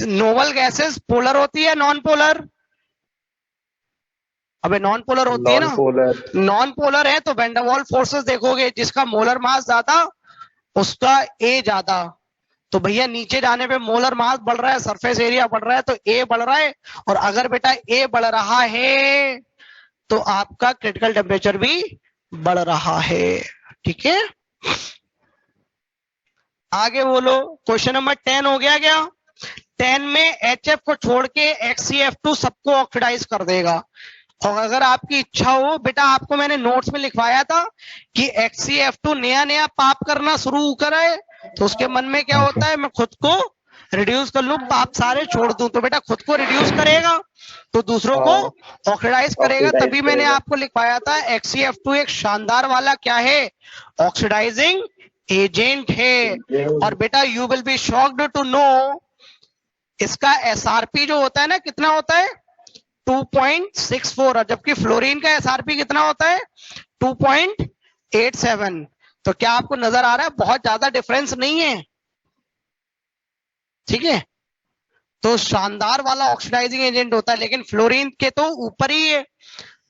S1: नोबल गैसेस पोलर होती है नॉन पोलर, अबे नॉन पोलर होती है ना, नॉन पोलर है तो वैन डर वाल्स फोर्सेस देखोगे, जिसका मोलर मास ज्यादा उसका ए ज्यादा। तो भैया नीचे जाने पे मोलर मास बढ़ रहा है, सरफेस एरिया बढ़ रहा है, तो ए बढ़ रहा है, और अगर बेटा ए बढ़ रहा है तो आपका क्रिटिकल टेम्परेचर भी बढ़ रहा है। ठीक है, आगे बोलो, क्वेश्चन नंबर 10 हो गया क्या। 10 में HF को छोड़ के HCF2 सबको ऑक्सीडाइज कर देगा। और अगर आपकी इच्छा हो बेटा, आपको मैंने नोट्स में लिखवाया था कि HCF2 नया नया पाप करना शुरू करे, तो उसके मन में क्या होता है, मैं खुद को रिड्यूस कर लूं, पाप सारे छोड़ दूं। तो बेटा खुद को रिड्यूस करेगा तो दूसरों को ऑक्सीडाइज करेगा, तभी मैंने आपको लिखवाया था HCF2 एक शानदार वाला क्या है, ऑक्सीडाइजिंग एजेंट है। और बेटा you will be shocked to know, इसका SRP जो होता है ना, कितना होता है 2.64, जबकि फ्लोरीन का SRP कितना होता है 2.87। तो क्या आपको नजर आ रहा है, बहुत ज्यादा डिफरेंस नहीं है। ठीक है, तो शानदार वाला ऑक्सीडाइजिंग एजेंट होता है, लेकिन फ्लोरीन के तो ऊपर ही है,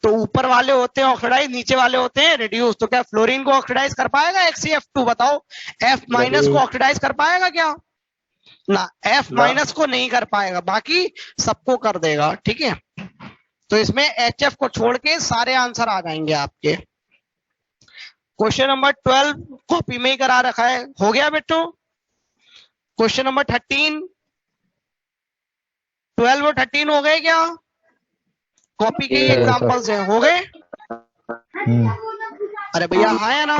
S1: तो ऊपर वाले होते हैं ऑक्सीडाइज, नीचे वाले होते हैं रिड्यूस। तो क्या फ्लोरीन को ऑक्सीडाइज कर पाएगा XeF2? बताओ, F- को ऑक्सीडाइज कर पाएगा क्या? ना, F- को नहीं कर पाएगा, बाकी सबको कर देगा। ठीक है, तो इसमें HF को छोड़ के सारे आंसर आ जाएंगे आपके। क्वेश्चन नंबर 12 कॉपी में ही करा रखा है, हो गया बेटो। क्वेश्चन नंबर 13, 12 और 13 हो गए क्या? कॉपी के एग्जांपल्स हैं, हो गए? अरे भैया हाँ या ना?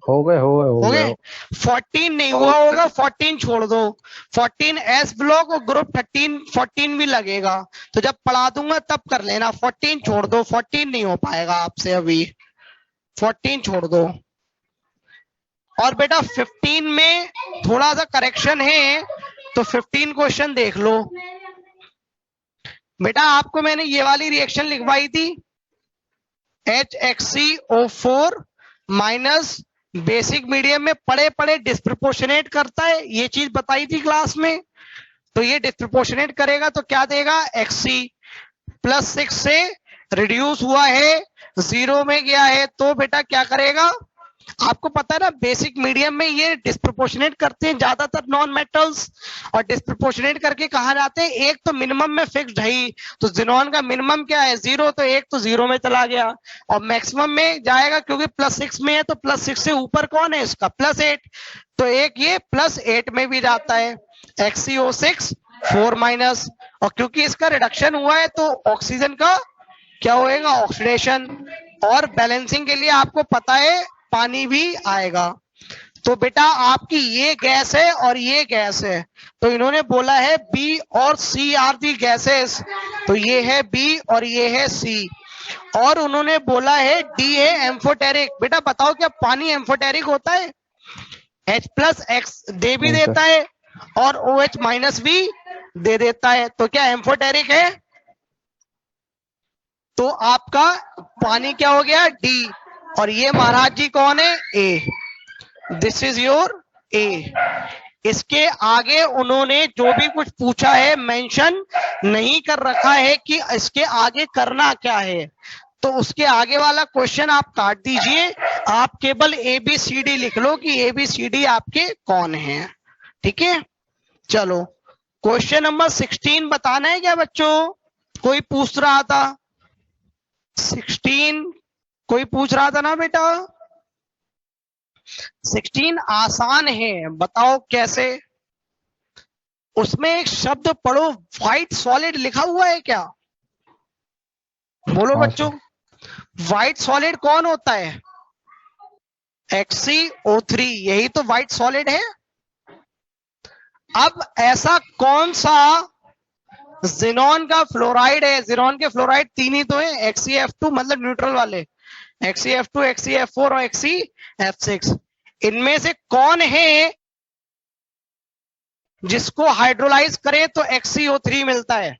S4: हो गए।
S1: 14 नहीं हुआ होगा, 14 छोड़ दो। 14 S ब्लॉक और ग्रुप 14 भी लगेगा, तो जब पढ़ा दूंगा तब कर लेना। 14 छोड़ दो, 14 नहीं हो पाएगा आपसे अभी, 14 छोड़ दो। और बेटा 15 में थोड़ा सा करेक्शन है, तो 15 क्वेश्चन देख लो। बेटा आपको मैंने ये वाली रिएक्शन लिखवाई थी, HXCO4 माइनस बेसिक मीडियम में पड़े पड़े डिस्प्रपोर्शनेट करता है, ये चीज बताई थी क्लास में। तो ये डिस्प्रपोर्शनेट करेगा तो क्या देगा? Xc +6 से रिड्यूस हुआ है, 0 में गया है, तो बेटा क्या करेगा? आपको पता है ना, बेसिक मीडियम में ये डिस्प्रपोर्शनेट करते हैं ज्यादातर नॉन मेटल्स, और डिस्प्रपोर्शनेट करके कहा जाते हैं एक तो मिनिमम में फिक्स्ड है ही, तो जिनॉन का मिनिमम क्या है? 0, तो एक तो 0 में चला गया, और मैक्सिमम में जाएगा क्योंकि +6 में है, तो +6 से ऊपर कौन है इसका? +8, तो एक ये +8 में भी जाता है, XeO6 4-, और क्योंकि इसका रिडक्शन हुआ है तो ऑक्सीजन का क्या होएगा? ऑक्सीडेशन। और बैलेंसिंग के लिए आपको पता है पानी भी आएगा। तो बेटा आपकी ये गैस है और ये गैस है, तो इन्होंने बोला है B और C आर दी गैसेस, तो ये है B और ये है C। और उन्होंने बोला है D है एम्फोटेरिक। बेटा बताओ क्या पानी एम्फोटेरिक होता है? H+X दे भी देता है और OH- भी दे देता है, तो क्या एम्फोटेरिक है? तो आपका पानी क्या हो गया? D। और ये महाराज जी कौन है? A। This is your A। इसके आगे उन्होंने जो भी कुछ पूछा है मेंशन नहीं कर रखा है कि इसके आगे करना क्या है, तो उसके आगे वाला क्वेश्चन आप काट दीजिए, आप केवल ABCD लिख लो कि ABCD आपके कौन है। ठीक है, चलो क्वेश्चन नंबर 16 बताना है क्या बच्चों? कोई पूछ रहा था 16, कोई पूछ रहा था ना बेटा? 16 आसान है, बताओ कैसे? उसमें एक शब्द पढ़ो, व्हाइट सॉलिड लिखा हुआ है क्या? बोलो बच्चों, व्हाइट सॉलिड कौन होता है? XeO3, यही तो व्हाइट सॉलिड है। अब ऐसा कौन सा जिनॉन का फ्लोराइड है? जिनॉन के फ्लोराइड 3 ही तो है, XeF2 मतलब न्यूट्रल वाले, XeF2, XeF4 और XeF6। इनमें से कौन है जिसको हाइड्रोलाइज करें तो XeO3 मिलता है?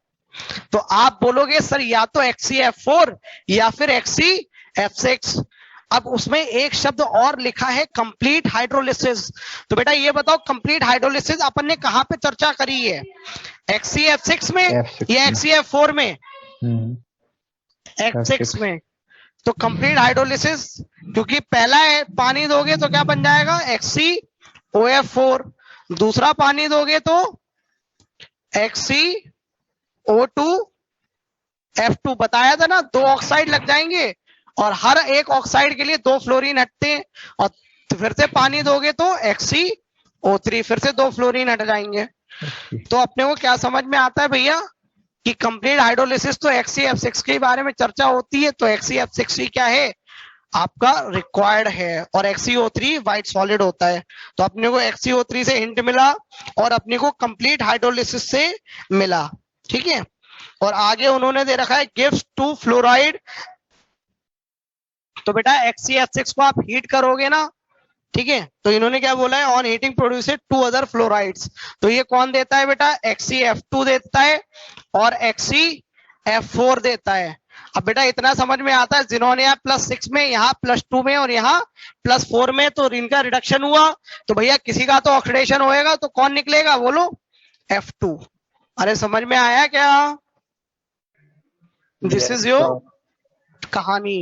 S1: तो आप बोलोगे सर या तो XeF4 या फिर XeF6। अब उसमें एक शब्द और लिखा है कंप्लीट हाइड्रोलिसिस। तो बेटा ये बताओ कंप्लीट हाइड्रोलिसिस अपन ने कहां पे चर्चा करी है? XeF6 में या XeF4 में? F6 में। तो कंप्लीट हाइड्रोलिसिस, क्योंकि पहला है पानी दोगे तो क्या बन जाएगा? XeOF4। दूसरा पानी दोगे तो XeO2F2। बताया था ना, 2 ऑक्साइड लग जाएंगे और हर एक ऑक्साइड के लिए 2 फ्लोरीन हटते हैं, और फिर से पानी दोगे तो XeO3, फिर से 2 फ्लोरीन हट जाएंगे। तो अपने को क्या समझ में आता है भैया कि कंप्लीट हाइड्रोलिसिस तो XeF6 के बारे में चर्चा होती है, तो XeF6 ही क्या है? आपका रिक्वायर्ड है, और XeO3 व्हाइट सॉलिड होता है। तो अपने को XeO3 से हिंट मिला और अपने को कंप्लीट हाइड्रोलिसिस से मिला। ठीक है, और आगे उन्होंने दे रखा है गिव्स 2 फ्लोराइड। तो बेटा XeF6 को आप हीट करोगे ना, ठीक है, तो इन्होंने क्या बोला है? On heating produced 2 other fluorides. तो ये कौन देता है बेटा? XeF2 देता है और XeF4 देता है। अब बेटा इतना समझ में आता है, जिन्होंने यहाँ +6 में, यहाँ +2 में और यहाँ +4 में, तो इनका रिडक्शन हुआ, तो भैया किसी का तो ऑक्सीडेशन होएगा, तो कौन निकलेगा? बोलो F2। अरे समझ में आया क्या? दिस इज योर कहानी,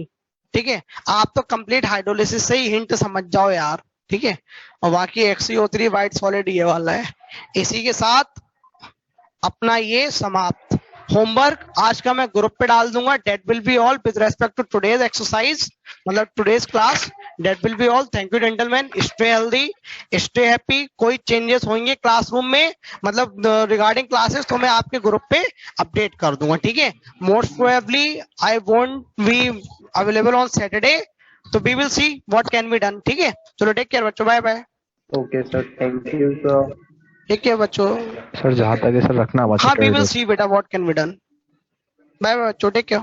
S1: ठीक है। आप तो कंप्लीट हाइड्रोलिसिस से ही हिंट समझ जाओ यार, ठीक है। और बाकी XeO3 वाइट सॉलिड ये वाला है। इसी के साथ अपना ये समाप्त। होमवर्क आज का मैं ग्रुप पे डाल दूंगा। That will be all with respect to today's exercise, मतलब today's class. That will be all. Thank you gentleman. Stay healthy, stay happy. कोई चेंजेस होंगे क्लासरूम में, मतलब रिगार्डिंग क्लासेस, तो मैं आपके ग्रुप पे अपडेट कर दूंगा, ठीक है। Most probably I won't be available on Saturday, तो we will see what can be done, ठीक है। चलो टेक केयर बच्चों, bye bye.
S7: Okay sir, thank you sir.
S1: ठीक है बच्चों।
S4: सर जहाँ तक है सर रखना मत।
S1: हाँ वी विल सी बेटा what can be done. Bye bye बच्चों, टेक केयर।